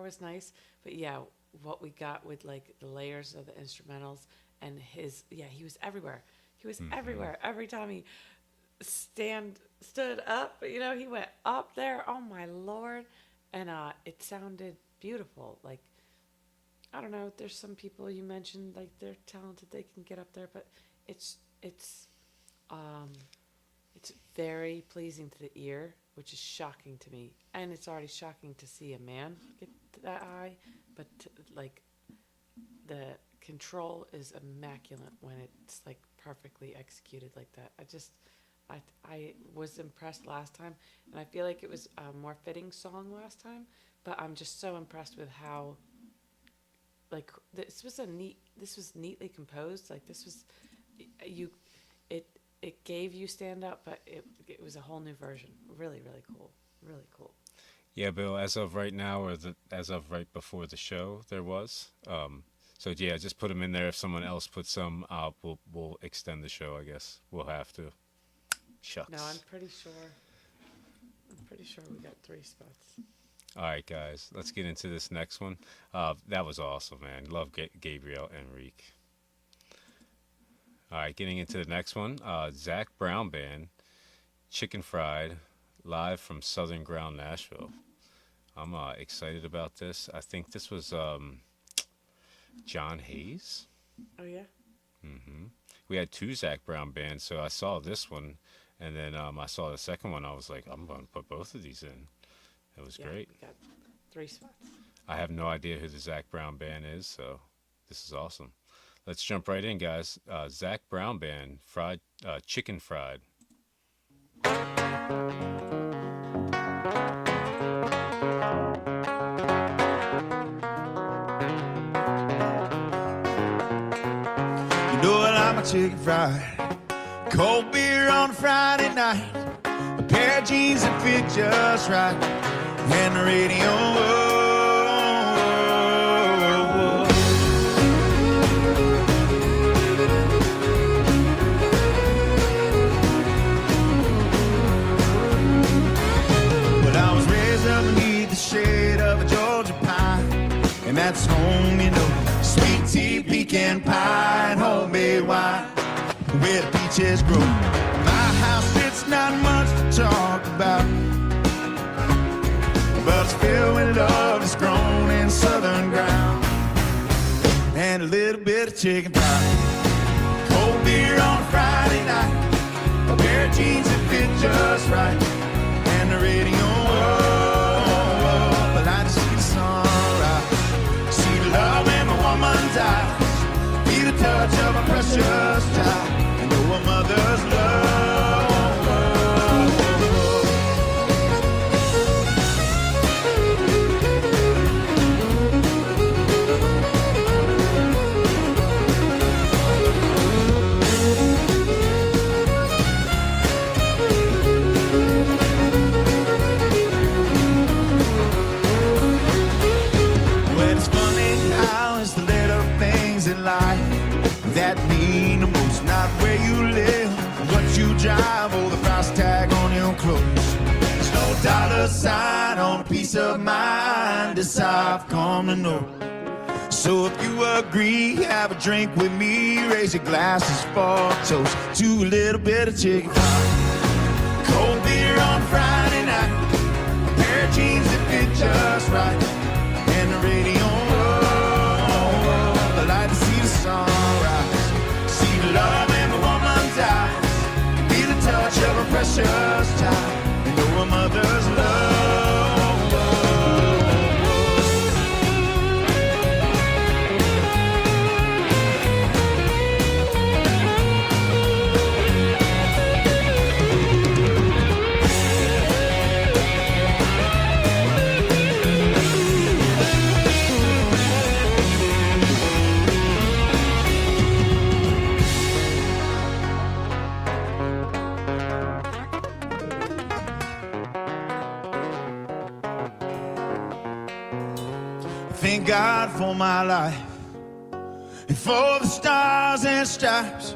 was nice, but yeah, what we got with like the layers of the instrumentals and he was everywhere. He was everywhere. Every time he stood up, he went up there. Oh my Lord. And it sounded beautiful. Like, I don't know, there's some people you mentioned, like they're talented, they can get up there, but it's very pleasing to the ear, which is shocking to me. And it's already shocking to see a man get that high, but the control is immaculate when it's like perfectly executed like that. I was impressed last time, and I feel like it was a more fitting song last time, but I'm just so impressed with how this was neatly composed. Like this was it gave you stand up, but it was a whole new version. Really, really cool. Really cool. Yeah, Bill, as of right now, or as of right before the show, there was. So yeah, just put them in there. If someone else puts some out, we'll extend the show, I guess. We'll have to. Shucks. No, I'm pretty sure we got 3 spots. All right, guys, let's get into this next one. That was awesome, man. Love Gabriel Henrique. All right, getting into the next one. Zac Brown Band, Chicken Fried, live from Southern Ground, Nashville. I'm excited about this. I think this was John Hayes. Oh, yeah? Mm-hmm. We had 2 Zac Brown bands, so I saw this one, and then I saw the second one. I was like, I'm going to put both of these in. It was great. We got 3 spots. I have no idea who the Zac Brown Band is, so this is awesome. Let's jump right in, guys. Zac Brown Band, Chicken Fried. Chicken fried, cold beer on a Friday night, a pair of jeans that fit just right, and the radio. But I was raised underneath the shade of a Georgia pine, and that's home, sweet tea, pecan pie, and homemade wine, where the peaches grow. My house, it's not much to talk about, but it's filled with love that's grown in southern ground, and a little bit of chicken pie. Cold beer on a Friday night, a pair of jeans that fit just right, and the radio. But I just see the sunrise, see the love in my woman's eyes, feel the touch of a precious child, and know a mother's love. When it's funny how it's the little things in life that mean the most, not where you live, what you drive, or the price tag on your clothes. There's no dollar sign on a piece of mind, this I've come to know. So if you agree, have a drink with me, raise your glasses for a toast to a little bit of chicken pie. Cold beer on Friday night, a pair of jeans that fit just right. And the radio, the light to see the sunrise. See the love and the woman dies. Feel the touch of a precious child. And know a mother's love. Thank God for my life and for the stars and stripes.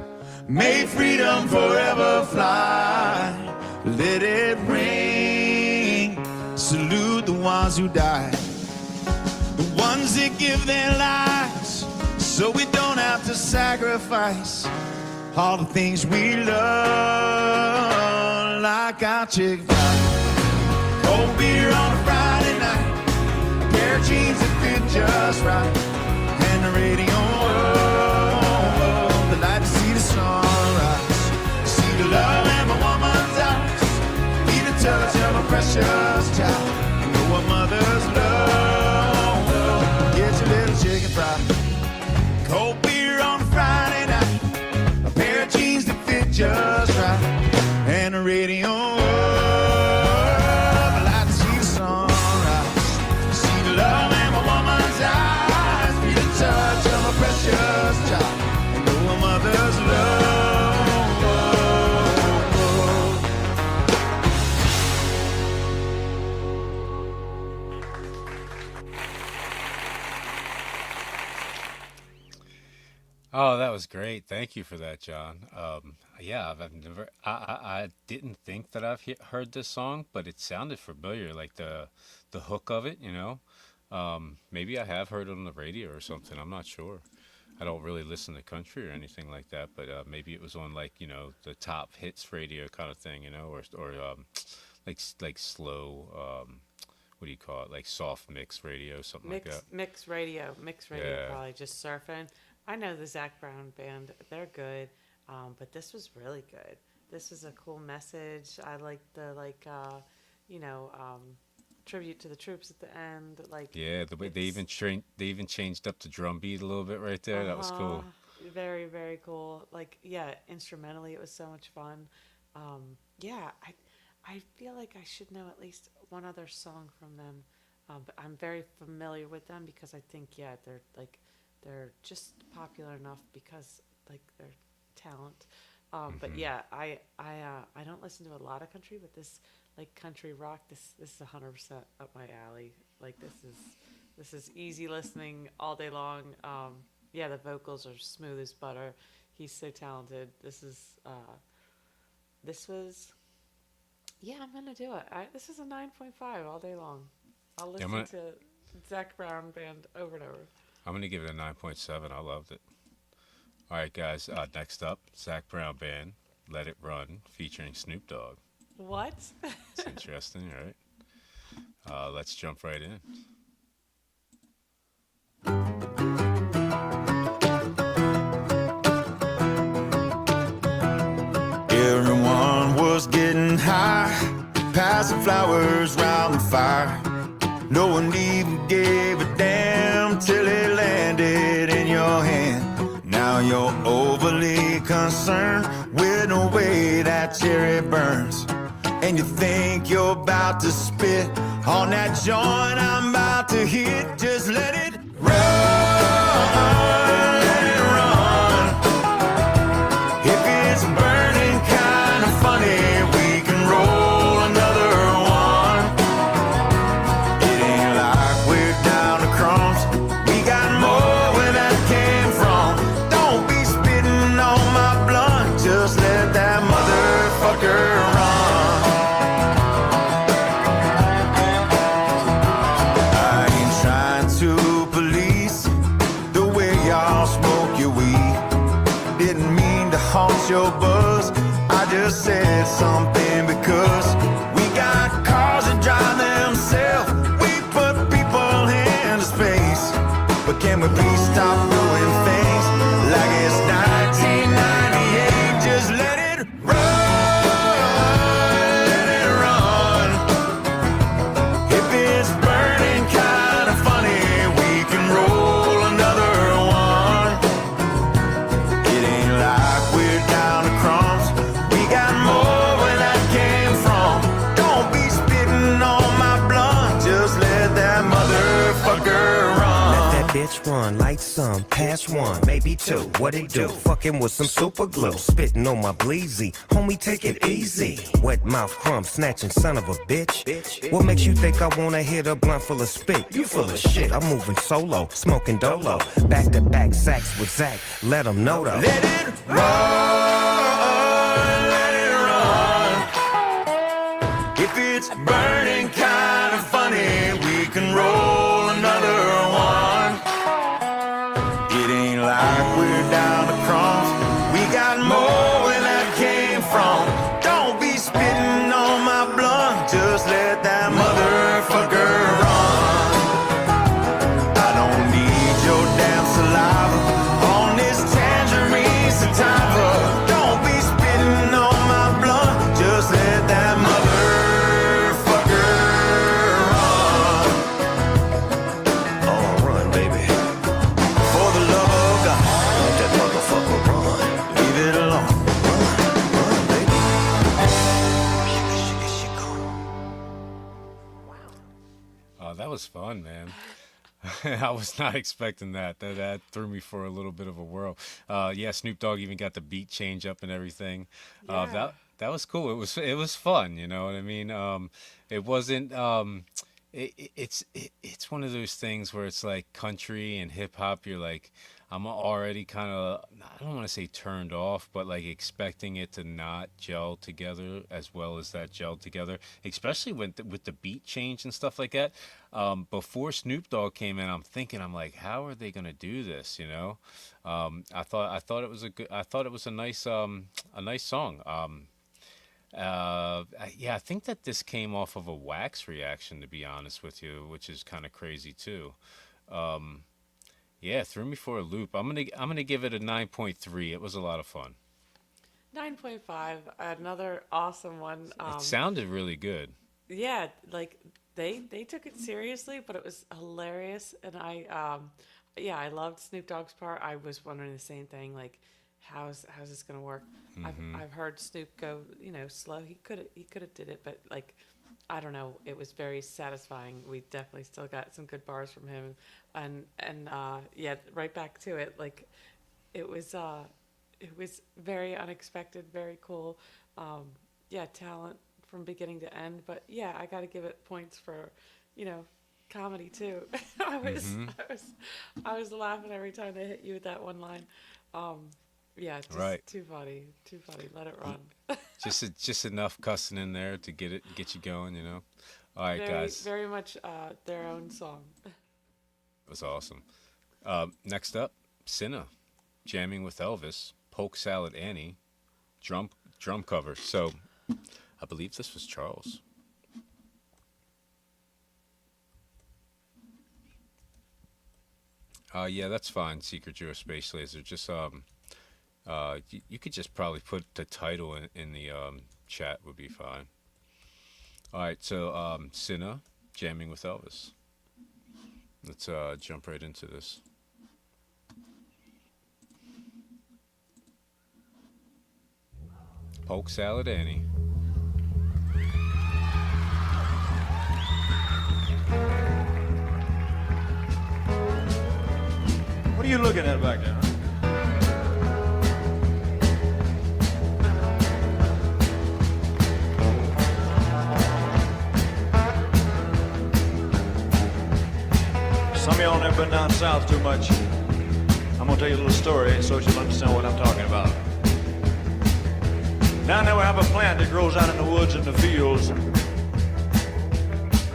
May freedom forever fly. Let it ring. Salute the ones who died, the ones that give their lives so we don't have to sacrifice all the things we love, like our chick-fil-A. Cold beer on a Friday night, pair of jeans that fit just right, and the radio, the light to see the sunrise, see the love in my woman's eyes, feel the touch of a precious child, you know a mother's love. Get your little chicken fried, cold beer on a Friday night, a pair of jeans that fit just right, and the radio. Precious child, and know a mother's love. Oh, that was great. Thank you for that, John. Yeah, I've never, I didn't think that I've heard this song, but it sounded familiar, like the hook of it, you know. Maybe I have heard it on the radio or something. I'm not sure. I don't really listen to country or anything like that, but maybe it was on, like, you know, the top hits radio kind of thing, you know, or like slow, what do you call it, like soft mix radio, something like that. Mix radio, Yeah. probably just surfing. I know the Zac Brown band; they're good, but this was really good. This was a cool message. I like the tribute to the troops at the end. Like, Yeah, the way they even changed up the drum beat a little bit right there. That was cool. Very, very cool. Like, yeah, instrumentally, it was so much fun. Yeah, I feel like I should know at least one other song from them, but I'm very familiar with them because I think, yeah, they're just popular enough because, like, their talent. But yeah, I don't listen to a lot of country, but this, like, country rock, this is 100% up my alley. Like, this is easy listening all day long. Yeah, the vocals are smooth as butter. He's so talented. Yeah, I'm gonna do it. This is a 9.5 all day long. I'll listen to Zac Brown band over and over. I'm going to give it a 9.7. I loved it. All right, guys. Next up, Zac Brown Band, Let It Run, featuring Snoop Dogg. What? It's interesting, right? Let's jump right in. Everyone was getting high, passing flowers round the fire. No one even gave a damn till it landed in your hand. Now you're overly concerned with the way that cherry burns, and you think you're about to spit on that joint I'm about to hit. Just let it run, let it run. If it's burning kind of funny, we can roll another one. It ain't like we're down to crumbs. We got more where that came from. Don't be spitting on my blunt. Just let that motherfucker run. I ain't trying to police the way y'all smoke your weed. Didn't mean to haunt your buzz. I just said something because we got cars that drive themselves. We Can we please stop doing things like it's 1998? Just let it run. If it's burning kind of funny, we can roll another one. It ain't like we're down to crumbs. We got more where that came from. Don't be spitting on my blunt. Just let that motherfucker run. Let that bitch run, light some, pass one, maybe two. What it do? Fucking with some super glue, spitting on my bleezy. Homie, take it easy. Wet mouth crumb snatching son of a bitch. What makes you think I wanna hit a blunt full of spit? You full of shit. I'm moving solo, smoking dolo, back to back sacks with Zach. Let them know though. Let it run, let it run. If it's burning kind of funny, we can roll another one. It ain't like we're down to crumbs. We got more where that came from. Don't be spitting on my blunt. Just let that motherfucker run. I don't need your damn saliva on this tangerine sativa. Don't be spitting on my blunt. Just let that motherfucker run. Oh, run, baby. For the love of God, Let that motherfucker run. leave it alone. Run, baby. That was fun, man. I was not expecting that. That threw me for a little bit of a whirl. Yeah, Snoop Dogg even got the beat change up and everything. That was cool. It was fun. You know what I mean? It wasn't. It's one of those things where it's like country and hip hop. You're like, I'm already kind of, I don't want to say turned off, but like expecting it to not gel together as well as that gelled together, especially with the beat change and stuff like that. Before Snoop Dogg came in, I'm like, how are they gonna do this? You know, I thought it was a nice song. Yeah, I think that this came off of a Wax reaction, to be honest with you, which is kind of crazy too. Yeah, threw me for a loop. I'm gonna give it a 9.3. It was a lot of fun. 9.5. Another awesome one. It sounded really good. Yeah, like they took it seriously, but it was hilarious, and I loved Snoop Dogg's part. I was wondering the same thing, like how's this gonna work? I've heard Snoop go, slow. He could have did it, but like I don't know. It was very satisfying. We definitely still got some good bars from him, and yeah, right back to it. Like it was very unexpected, very cool. Yeah, talent from beginning to end. But yeah, I got to give it points for, comedy too. I was laughing every time they hit you with that one line. Yeah, just right. Too funny. Let it run. just enough cussing in there to get you going, All right, guys. Very much their own song. It was awesome. Next up, Sina, jamming with Elvis, Polk Salad Annie, drum cover. So, I believe this was Charles. Yeah, that's fine. Secret Geospace Laser. Just you could just probably put the title in the chat would be fine. All right, so Sina jamming with Elvis. Let's jump right into this. Polk Salad Annie. What are you looking at back there? Some of y'all never been down south too much. I'm gonna tell you a little story so you'll understand what I'm talking about. Down there we have a plant that grows out in the woods and the fields. And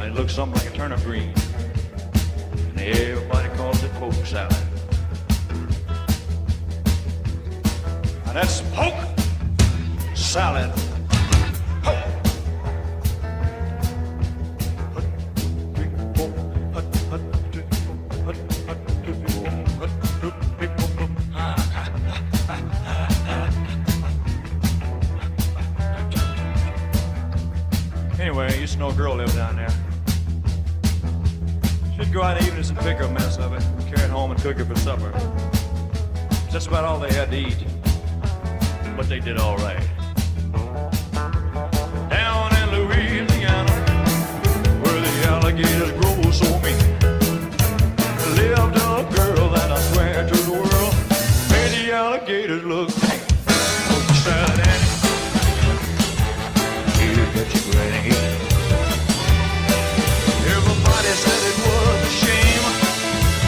it looks something like a turnip green. And everybody calls it polk salad. Now that's polk salad. dry the evenings and pick a mess of it, carry it home and cook it for supper. That's about all they had to eat, but they did all right. Down in Louisiana, where the alligators grow so mean, lived a girl that I swear to the world made the alligators look mean. Polk Salad Annie, you got your granny. Everybody said it was a shame,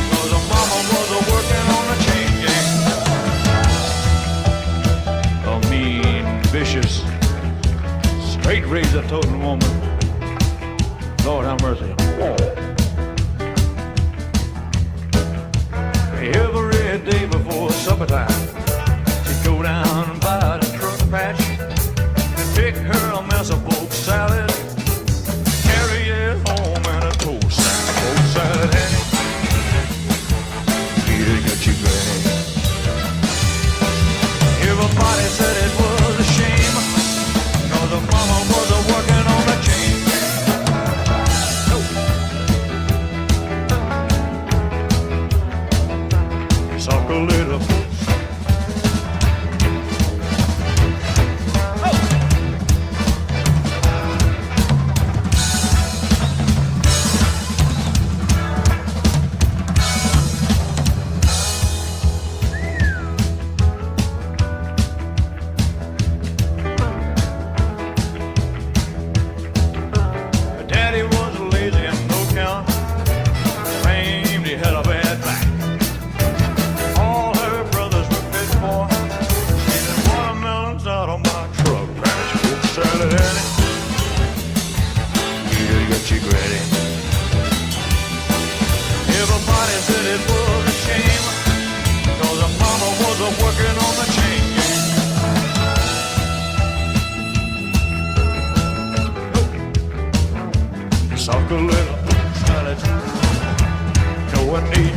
'cause her mama was working on the chain gang. A mean, vicious, straight razor toting woman. Lord have mercy. Every day before supper time, she'd go down by the truck patch and pick her a mess of Polk salad, carry it home in a toast sack. Polk Salad Annie, Peter got your granny. Everybody said it was a shame, 'cause her mama was working on the chain. Suck a little. Daddy was lazy and no count, claimed he had a bad back. All her brothers were fit for stealing watermelons out of my truck patch. Polk Salad Annie, you got your granny. Everybody said it was a shame, 'cause her mama was working on the chain gang. Suck a little salad, no one need.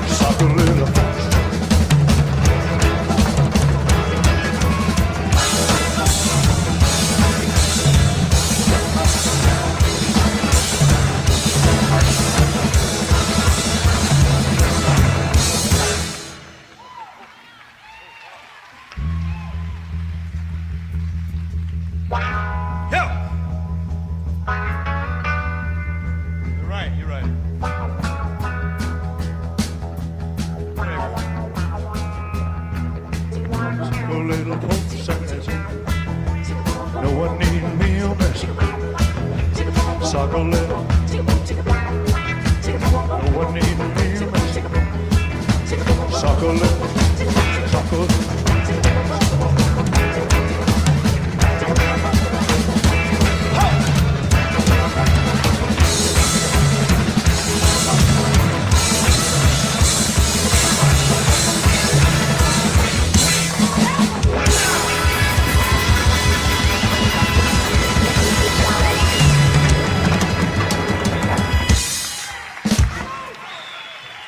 Suck a little. Yo! You're right. Suck a little Polk salad, no one need me a mess. Suck a little, no one need me a mess. Suck a little, suck a little.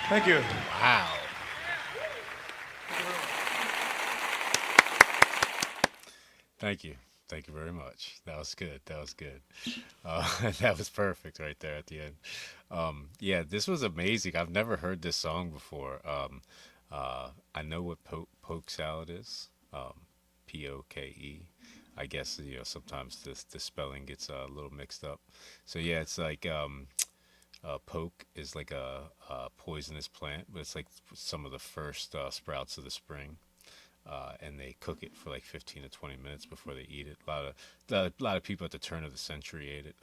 Thank you. Wow. Thank you. Thank you very much. That was good. That was good. That was perfect right there at the end. Yeah, this was amazing. I've never heard this song before. I know what poke salad is. Poke. I guess sometimes the spelling gets a little mixed up. So yeah, it's like poke is like a poisonous plant, but it's like some of the first sprouts of the spring. And they cook it for like 15 to 20 minutes before they eat it. A lot of people at the turn of the century ate it.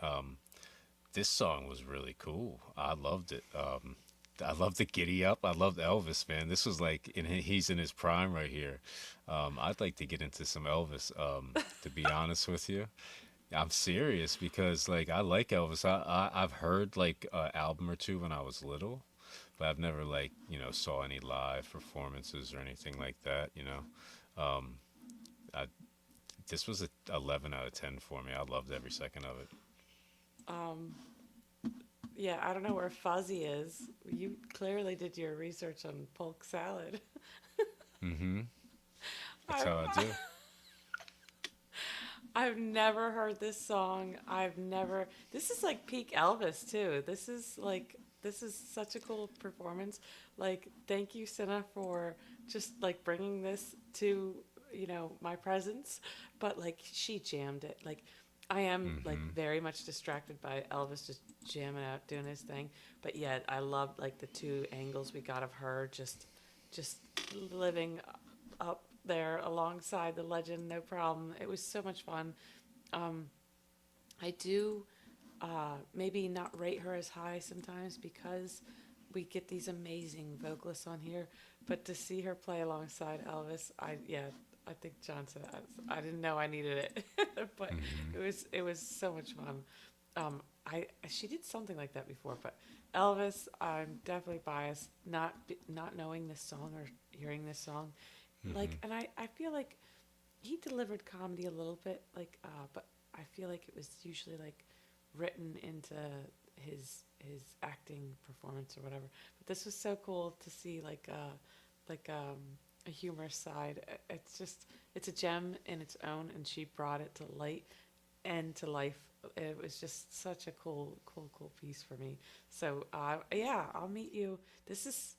This song was really cool. I loved it. I loved the giddy up. I loved Elvis, man. This was like he's in his prime right here. I'd like to get into some Elvis. To be honest with you, I'm serious because like I like Elvis. I've heard like an album or two when I was little. But I've never like saw any live performances or anything like that. This was a 11 out of 10 for me. I loved every second of it. Yeah, I don't know where Fuzzy is. You clearly did your research on Polk salad. Mm-hmm. That's how I do. I've never heard this song. This is like peak Elvis too. This is such a cool performance. Like, thank you, Sina, for just like bringing this to, my presence. But like, she jammed it. Like, I am like very much distracted by Elvis just jamming out, doing his thing. But yet I loved like the two angles we got of her just living up there alongside the legend, no problem. It was so much fun. I do maybe not rate her as high sometimes because we get these amazing vocalists on here, but to see her play alongside Elvis, I think John said I didn't know I needed it, but it was so much fun. She did something like that before, but Elvis, I'm definitely biased not knowing this song or hearing this song. Like, and I feel like he delivered comedy a little bit, like, but I feel like it was usually like written into his acting performance or whatever. But this was so cool to see, like a humorous side. It's a gem in its own, and she brought it to light and to life. It was just such a cool piece for me. So yeah, I'll meet you. This is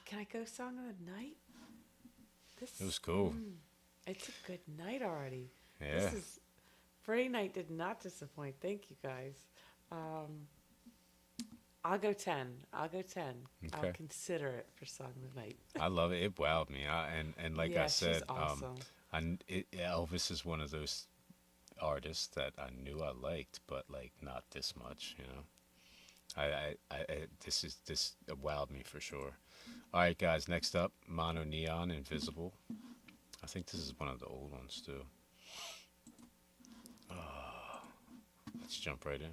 can I go song of the night? It was cool. It's a good night already. Yeah. Friday night did not disappoint. Thank you, guys. I'll go 10. Okay. I'll consider it for song of the night. I love it. It wowed me. And like I said, she's awesome. Elvis is one of those artists that I knew I liked, but like not this much, This wowed me for sure. All right, guys. Next up, Mono Neon, Invisible. I think this is one of the old ones too. Let's jump right in.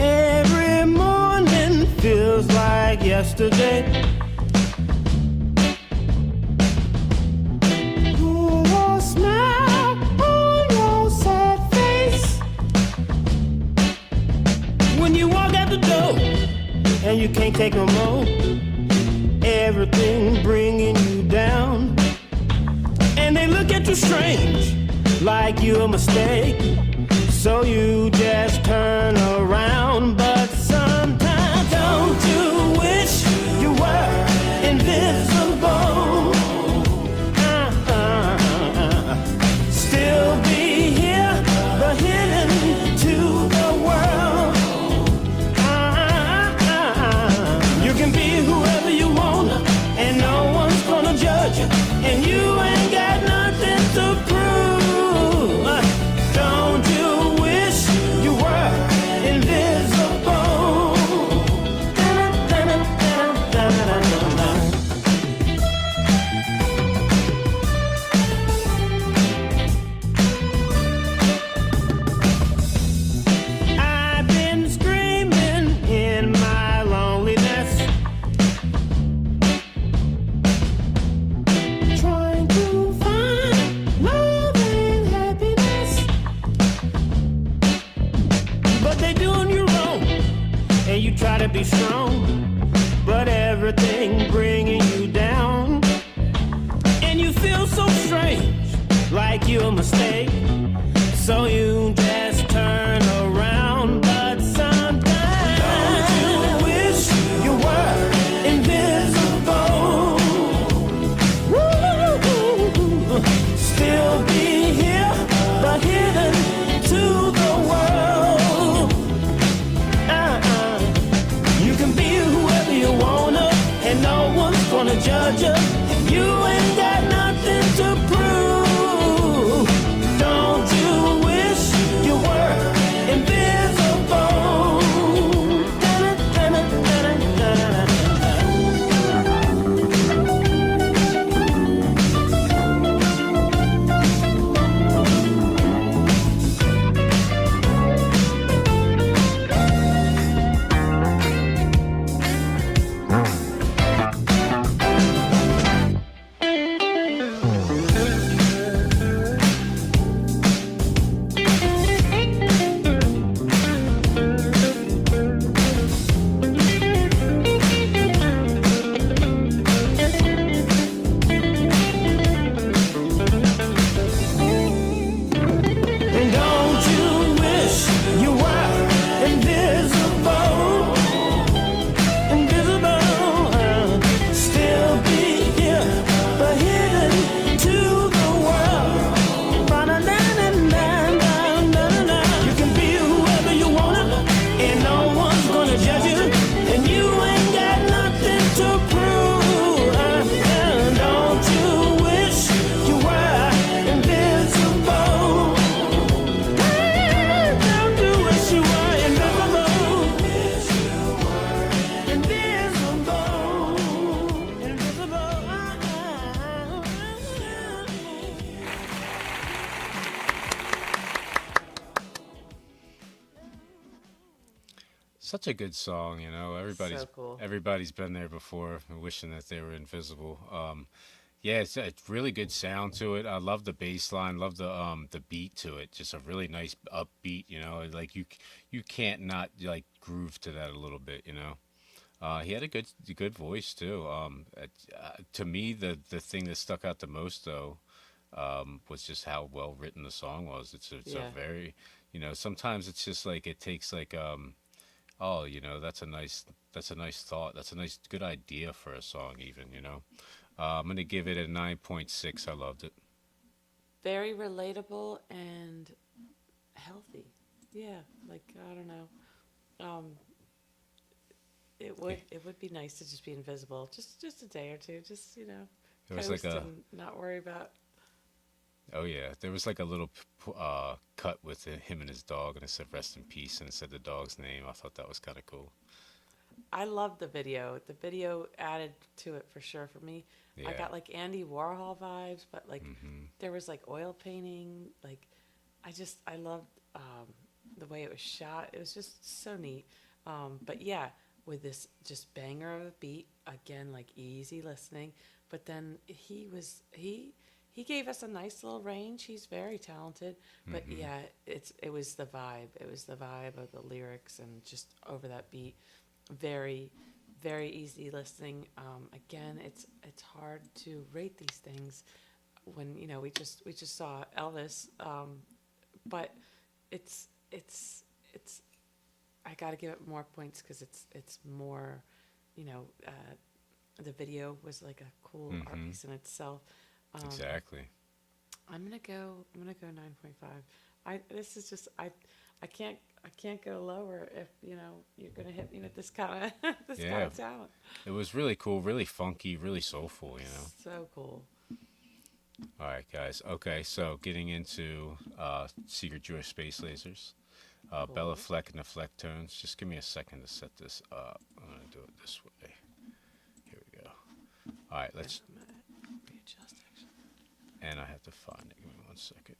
Every morning feels like yesterday. Your smile on your sad face. When you walk out the door and you can't take no more, everything bringing you down. And they look at you strange, like you're a mistake. So you just turn around, but sometimes don't you wish you were invisible? Still be here, but hidden to the world. You can be whoever you want, and no one's gonna judge you, and you ain't got nothing to prove. Don't you wish you were invisible? I've been screaming in my loneliness, trying to find love and happiness. But they doing you wrong, and you try to be strong, but everything bringing you down. And you feel so strange, like you're a mistake. So you just turn around, but sometimes don't you wish you were invisible? Woo! Still be here, but hidden to the world. You can be whoever you wanna, and no one's gonna judge you. You ain't got nothing to prove. Don't you wish you were invisible? Such a good song, you know. Everybody's So cool. everybody's been there before, wishing that they were invisible. Yeah, it's a really good sound to it. I love the bass line, love the beat to it. Just a really nice upbeat, you know. Like you can't not like groove to that a little bit, you know. He had a good voice too. To me, the thing that stuck out the most though was just how well written the song was. It's Yeah. a very, you know, sometimes it's just like it takes like oh, you know, that's a nice thought. That's a nice good idea for a song even, you know. I'm gonna give it a 9.6. I loved it. Very relatable and healthy. Yeah, like I don't know. It would be nice to just be invisible, just a day or two, just you know, There was coast like a and not worry about. Oh yeah, there was like a little cut with him and his dog, and it said "Rest in Peace" and it said the dog's name. I thought that was kind of cool. I love the video. The video added to it for sure for me. I Yeah. got like Andy Warhol vibes, but like there was like oil painting. Like I loved the way it was shot. It was just so neat. But yeah, with this just banger of a beat again, like easy listening. But then he gave us a nice little range. He's very talented. But yeah, it was the vibe. It was the vibe of the lyrics and just over that beat. Very, very easy listening. Again, it's hard to rate these things when you know we just saw Elvis. But it's I got to give it more points because it's more, you know, the video was like a cool art piece in itself. Exactly. I'm gonna go 9.5. This is just I can't go lower if you know you're gonna hit me with this kind of kind of talent. It was really cool, really funky, really soulful, you know. So cool. All right, guys. Okay, so getting into Secret Jewish Space Lasers. Bela Fleck and the Fleck Tones. Just give me a second to set this up. I'm going to do it this way. Here we go. All right, let's... Readjust, actually. And I have to find it. Give me 1 second.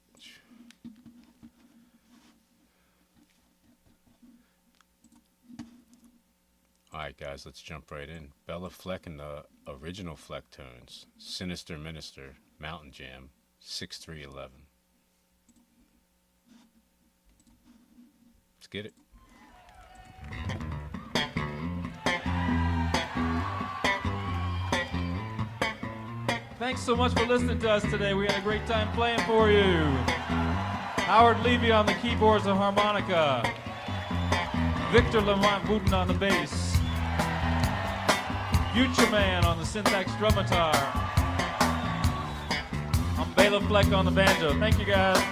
All right, guys, let's jump right in. Bela Fleck and the original Fleck Tones. Sinister Minister, Mountain Jam, 6-3-11. Let's get it. Thanks so much for listening to us today. We had a great time playing for you. Howard Levy on the keyboards and harmonica. Victor Lamont Wooten on the bass. Future Man on the Syntax drum guitar. I'm Bela Fleck on the banjo. Thank you, guys.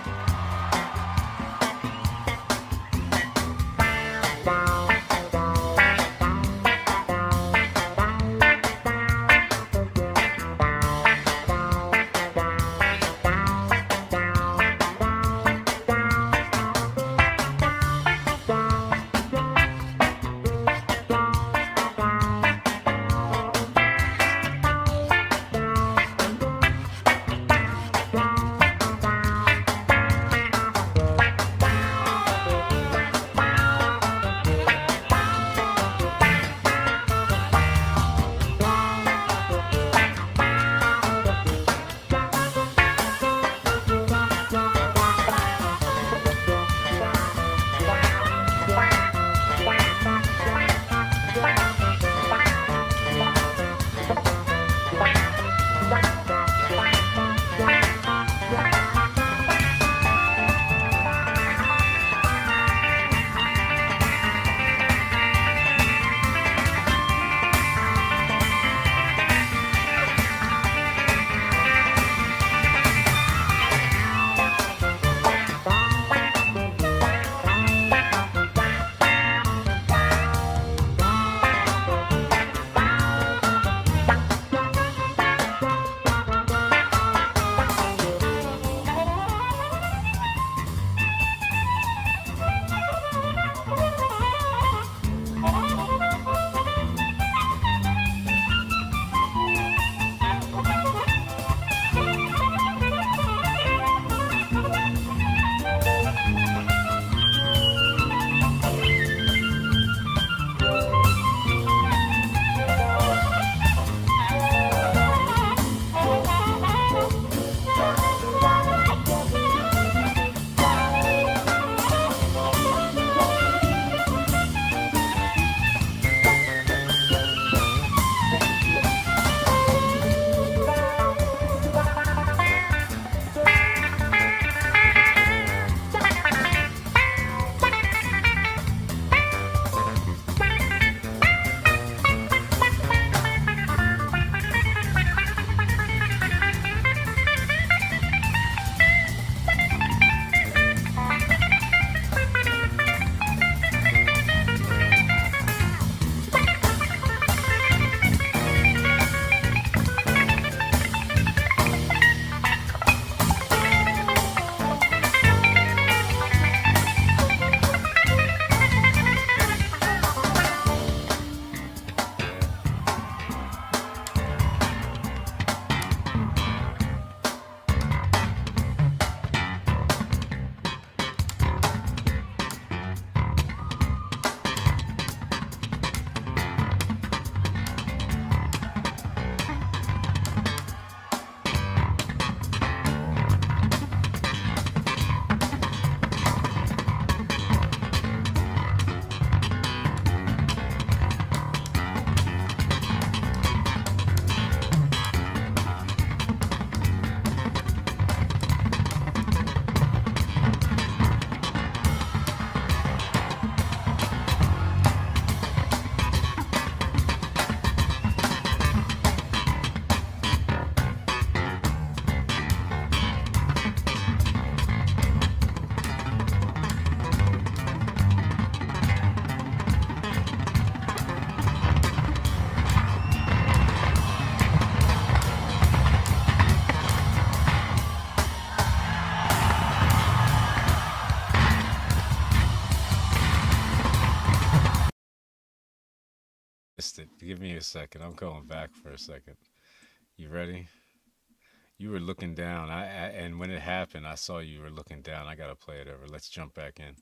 missed it. Give me a second. I'm going back for a second. You ready? You were looking down. And when it happened, I saw you were looking down. I gotta play it over. Let's jump back in.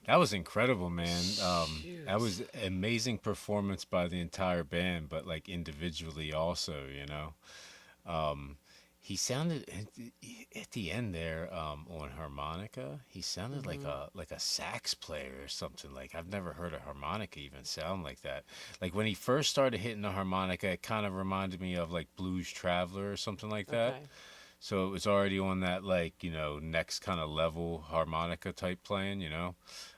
That was incredible, man. That was amazing performance by the entire band, but like individually also, you know. He sounded at the end there on harmonica. He sounded like a sax player or something. Like I've never heard a harmonica even sound like that. Like when he first started hitting the harmonica, it kind of reminded me of like Blues Traveler or something like that. Okay. So it was already on that like next kind of level harmonica type playing,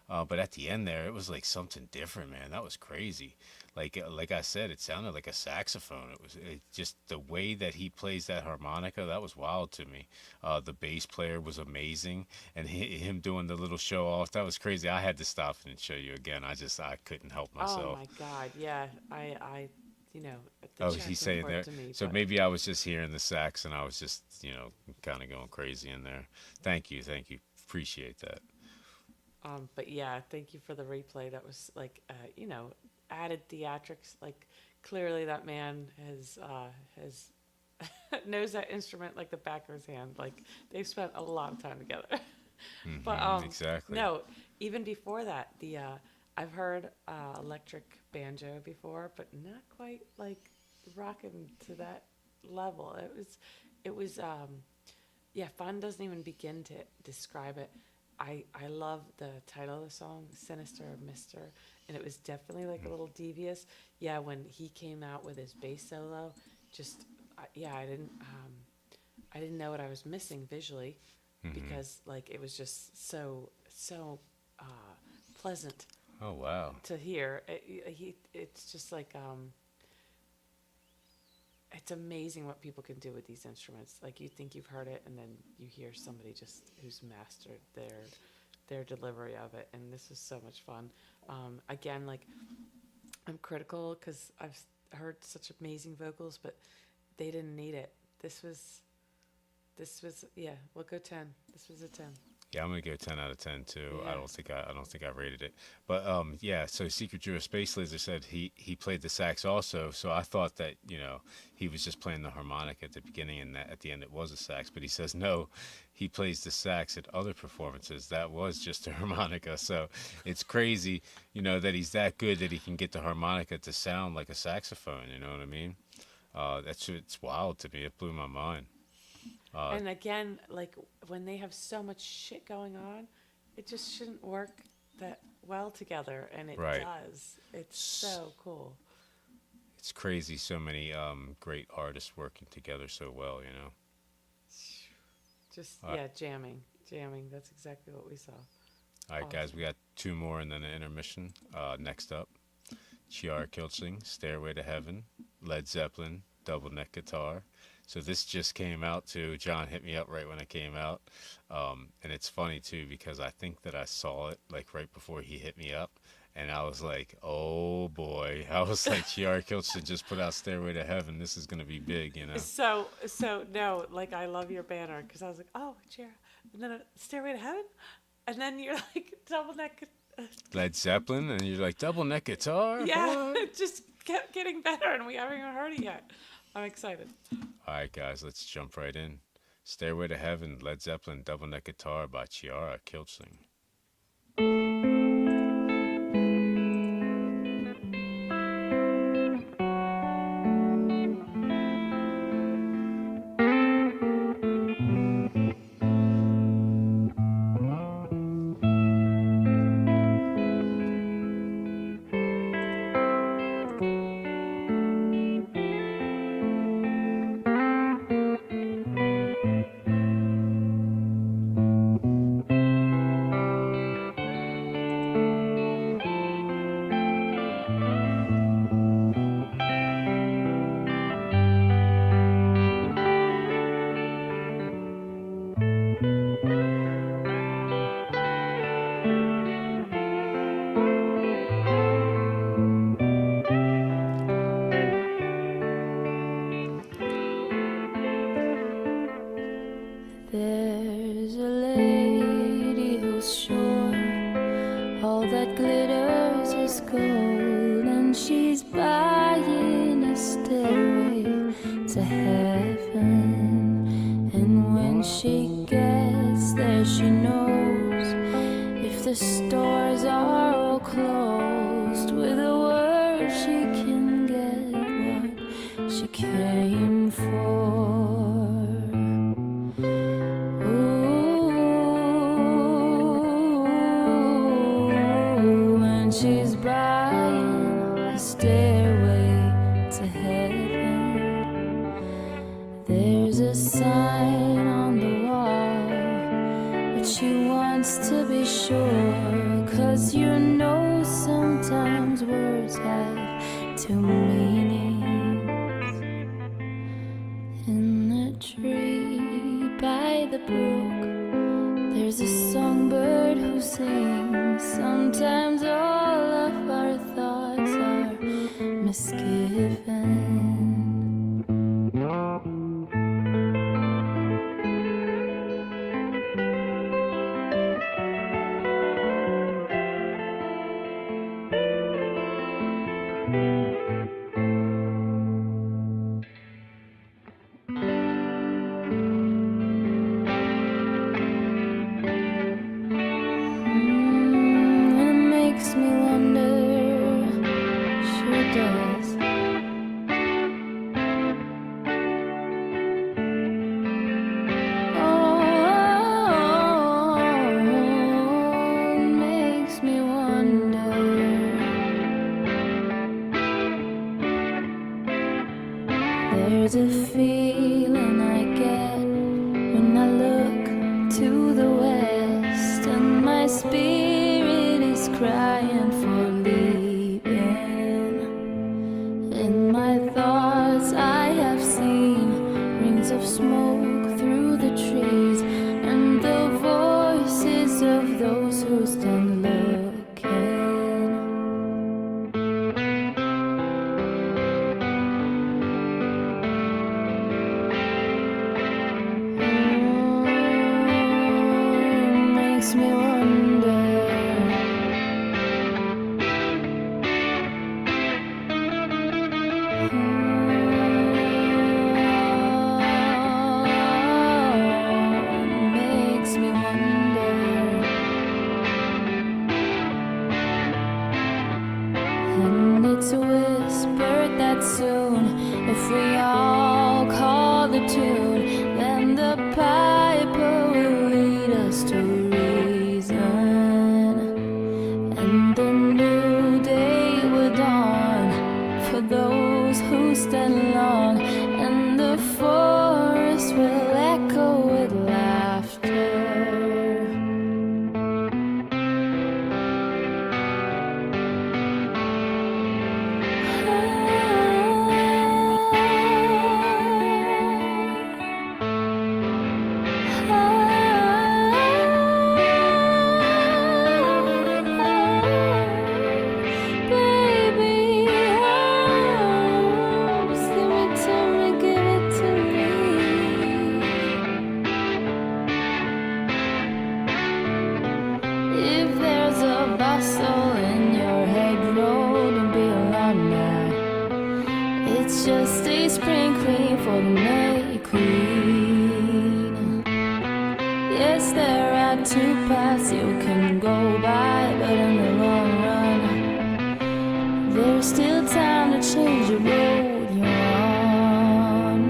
But at the end there, it was like something different, man. That was crazy. Like I said, it sounded like a saxophone. It just the way that he plays that harmonica, that was wild to me. The bass player was amazing, and him doing the little show off, that was crazy. I had to stop and show you again. I couldn't help myself. Oh my God, yeah. I the Oh, chat's he's saying there. important to me, So but- maybe I was just hearing the sax, and I was just kind of going crazy in there. Thank you, appreciate that. But yeah, thank you for the replay. That was like, added theatrics. Like clearly that man has knows that instrument like the back of his hand. Like they've spent a lot of time together. But exactly. no, even before that, I've heard electric banjo before, but not quite like rocking to that level. It was fun doesn't even begin to describe it. I love the title of the song, Sinister Mister, and it was definitely like a little devious. Yeah, when he came out with his bass solo, I didn't know what I was missing visually, because like it was just so pleasant. Oh wow. To hear. It's just like it's amazing what people can do with these instruments. Like you think you've heard it, and then you hear somebody just who's mastered their delivery of it, and this is so much fun. Again, like I'm critical because I've heard such amazing vocals, but they didn't need it. This was we'll go 10. This was a 10. Yeah, I'm gonna go 10 out of 10 too. Yeah. I don't think I rated it, but yeah. So Secret Jewish Space Laser said he played the sax also. So I thought that he was just playing the harmonica at the beginning and that at the end it was a sax. But he says no, he plays the sax at other performances. That was just a harmonica. So it's crazy, that he's that good that he can get the harmonica to sound like a saxophone. You know what I mean? It's wild to me. It blew my mind. And again, like when they have so much shit going on, it just shouldn't work that well together, and it Right. does. It's so cool. It's crazy. So many great artists working together so well. Just Uh, jamming. That's exactly what we saw. All right, guys, we got two more and then an intermission. Next up, Chiara KILCHLING, Stairway to Heaven, Led Zeppelin, double neck guitar. So this just came out too. John hit me up right when it came out. And it's funny too because I think that I saw it like right before he hit me up. And I was like, oh boy. I was like, Chiara KILCHLING just put out Stairway to Heaven. This is going to be big, So no, like I love your banner because I was like, oh, Chiara, and then Stairway to Heaven, and then you're like double neck. Led Zeppelin, and you're like, double neck guitar? Yeah, What? it just kept getting better, and we haven't even heard it yet. I'm excited. All right, guys, let's jump right in. Stairway to Heaven, Led Zeppelin, double neck guitar by Chiara KILCHLING. There's a lady who's sure all that glitters is gold, and she's buying a stairway to heaven. And when she gets there, she knows if the stores are all closed, with a word she can get what she came for. She's buying a stairway to heaven. There's a sign on the wall, but she wants to be sure, 'cause sometimes words have two meanings. In the tree by the brook, there's a songbird who sings. Sometimes all of our thoughts are misgiven. There's a feeling I get when I look to the west, and my spirit is crying for leaving. In my thoughts I have seen rings of smoke through the trees, and the voices of those who stand looking. makes me wonder. Makes me wonder. And it's whispered that soon, if we all call the tune, then the piper will lead us to reason, and the new day will dawn for those who stand long, and the forest will echo with laughter. Just a spring clean for the May Queen. Yes, there are two paths you can go by, but in the long run, there's still time to change the road you're on.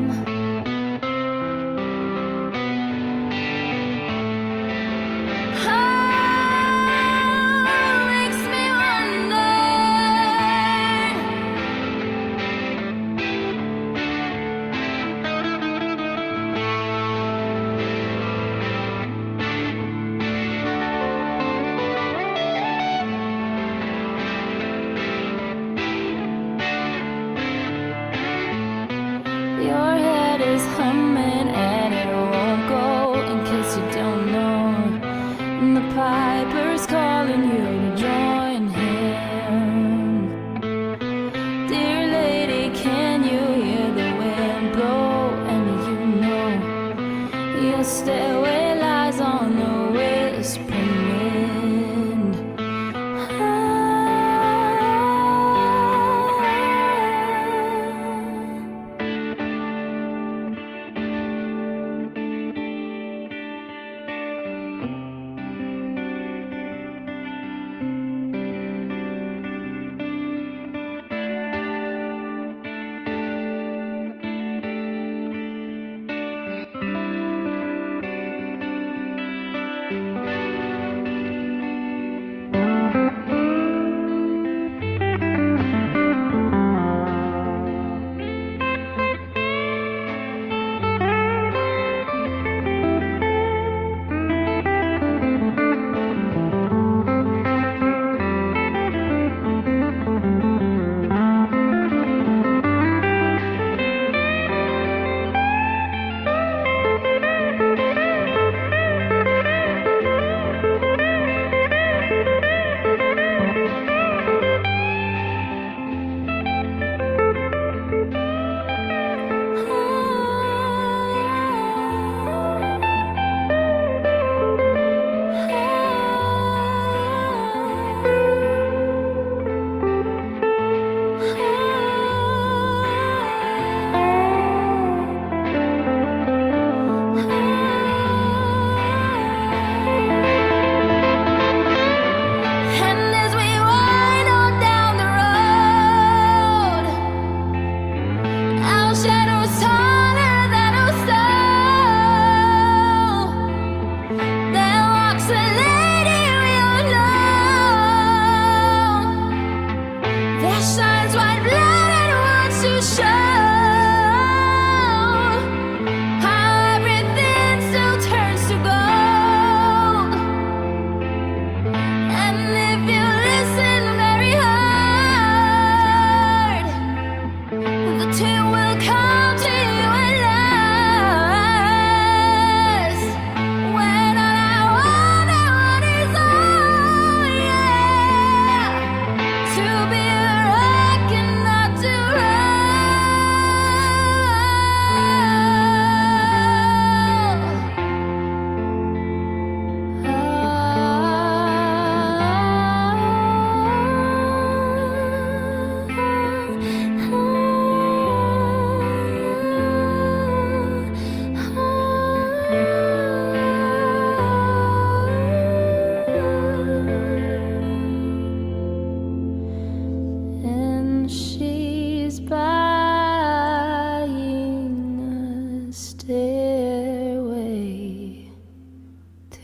Makes me wonder. Your head is humming and it won't go, in case you don't know. And the piper's calling you to join him. Dear lady, can you hear the wind blow? And you know your stairway lies on the whispering wind.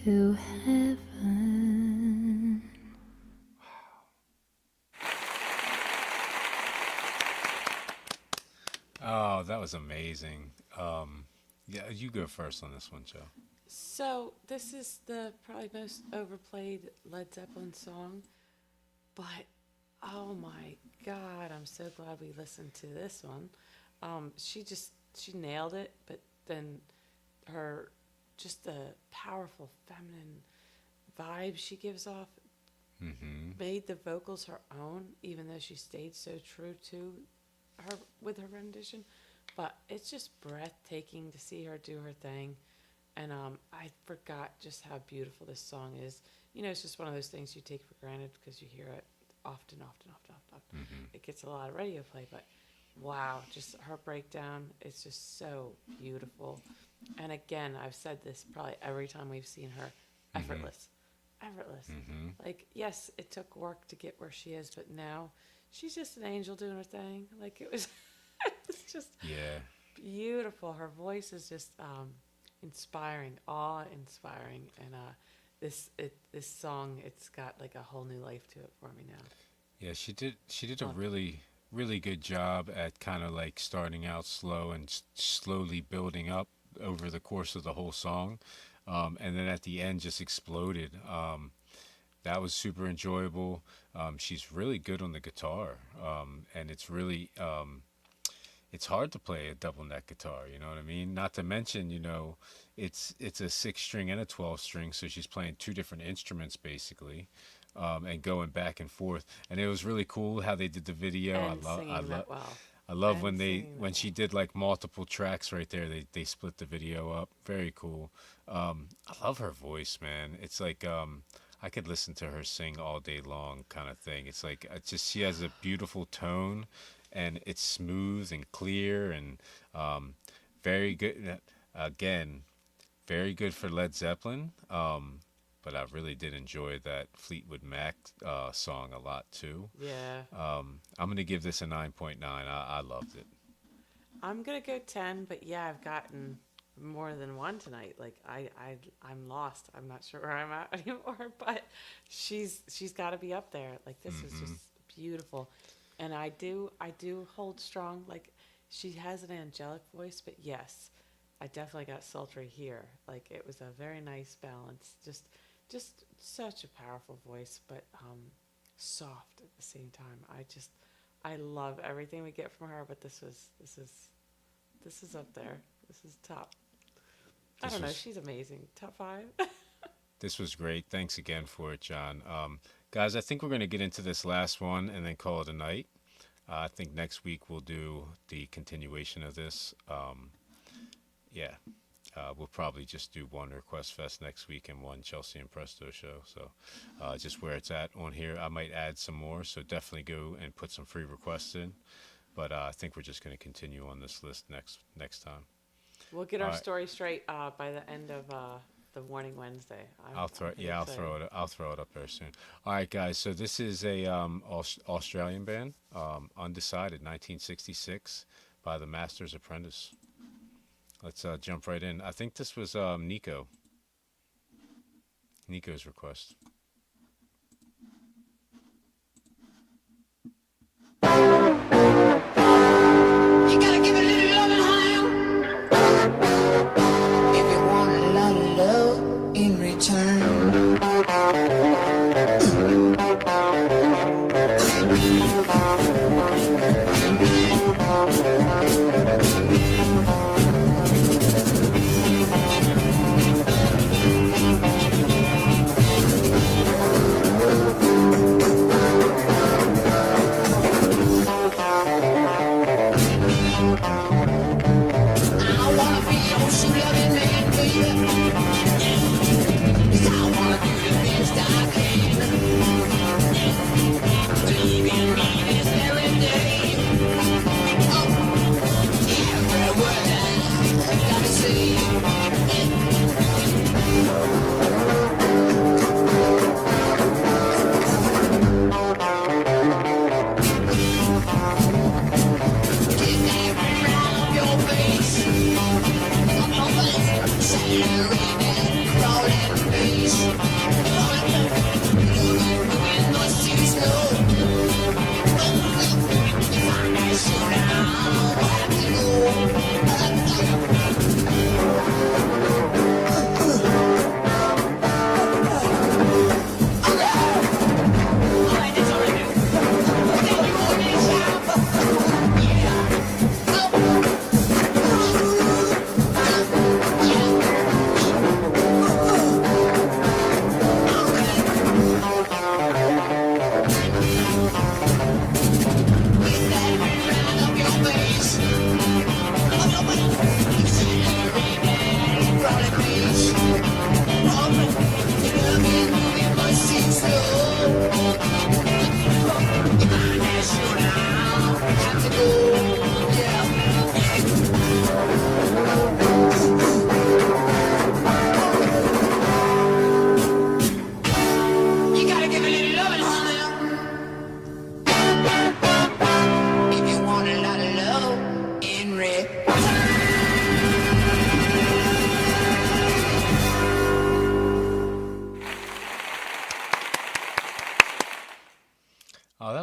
to heaven. Oh, that was amazing. Yeah, you go first on this one, Joe. So this is the probably most overplayed Led Zeppelin song, but oh my God, I'm so glad we listened to this one. She nailed it, but then her just the powerful feminine vibe she gives off made the vocals her own, even though she stayed so true to her with her rendition. But it's just breathtaking to see her do her thing. And I forgot just how beautiful this song is. You know, it's just one of those things you take for granted because you hear it often. It gets a lot of radio play, but wow, just her breakdown is just so beautiful. And again, I've said this probably every time we've seen her, effortless. Like, yes, it took work to get where she is, but now she's just an angel doing her thing. Like, it was, it's just beautiful. Her voice is just inspiring, awe-inspiring, and this song, it's got like a whole new life to it for me now. Yeah, she did a really good job at kind of like starting out slow and slowly building up over the course of the whole song, and then at the end just exploded. That was super enjoyable. She's really good on the guitar, and it's really it's hard to play a double neck guitar, you know what I mean? Not to mention, you know, it's a 6-string and a 12-string, so she's playing two different instruments basically, and going back and forth. And it was really cool how they did the video. I love when she did like multiple tracks right there. They split the video up. Very cool. I love her voice, man. It's like I could listen to her sing all day long, kind of thing. It's like she has a beautiful tone, and it's smooth and clear and very good. Again, very good for Led Zeppelin. But I really did enjoy that Fleetwood Mac song a lot too. Yeah. I'm gonna give this a 9.9. I loved it. I'm gonna go 10, but yeah, I've gotten more than one tonight. Like I'm lost. I'm not sure where I'm at anymore. But she's got to be up there. Like this is just beautiful, and I do hold strong. Like she has an angelic voice, but yes, I definitely got sultry here. Like it was a very nice balance. Just such a powerful voice, but soft at the same time. I love everything we get from her, but this is up there. This is top. I don't know. She's amazing. Top 5. This was great. Thanks again for it, John. Guys, I think we're going to get into this last one and then call it a night. I think next week we'll do the continuation of this. We'll probably just do one Request Fest next week and one Chelsea and Presto show. So just where it's at on here. I might add some more, so definitely go and put some free requests in. But I think we're just going to continue on this list next time. We'll get our story straight by the end of the Warning Wednesday. I'll throw it up there soon. All right, guys. So this is a Australian band, Undecided, 1966, by the Master's Apprentice. Let's jump right in. I think this was Nico's request. You gotta give a little loving, honey. If you want a lot of love in return. I wanna be your shoe loving man, baby. 'Cause I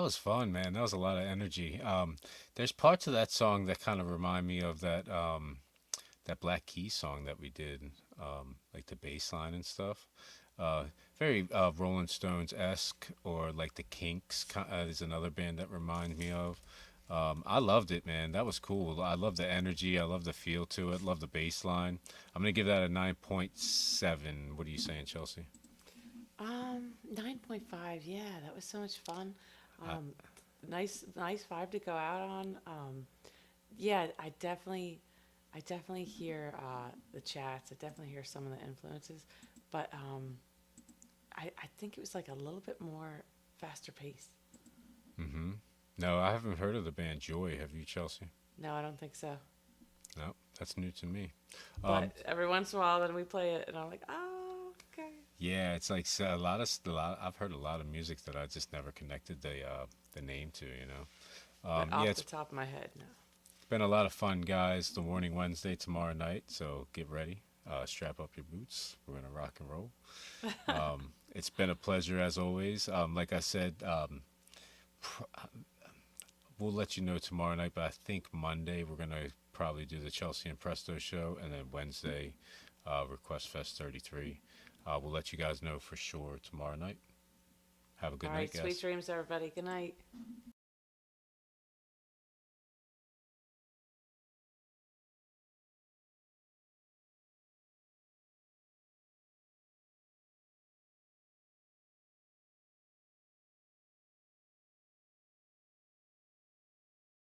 was fun, man. That was a lot of energy. There's parts of that song that kind of remind me of that Black Keys song that we did, like the bass line and stuff. Very Rolling Stones esque, or like the Kinks is another band that reminds me of. I loved it, man. That was cool. I love the energy. I love the feel to it. Love the bass line. I'm gonna give that a 9.7. What are you saying, Chelsea? 9.5. Yeah, that was so much fun. Nice vibe to go out on. Yeah, I definitely hear the chats. I definitely hear some of the influences, but I think it was like a little bit more faster paced. Mm-hmm. No, I haven't heard of the band Joy. Have you, Chelsea? No, I don't think so. No, that's new to me. But every once in a while, then we play it, and I'm like, oh, okay. Yeah, it's like a lot. I've heard a lot of music that I just never connected the name to. You know. But off Yeah, the top of my head, no. it's been a lot of fun, guys. The Warning Wednesday tomorrow night, so get ready. Strap up your boots. We're gonna rock and roll. It's been a pleasure as always. Like I said, we'll let you know tomorrow night, but I think Monday we're going to probably do the Chelsea and Presto show, and then Wednesday, Request Fest 33. We'll let you guys know for sure tomorrow night. Have a good All night, right, guys. sweet dreams, everybody. Good night.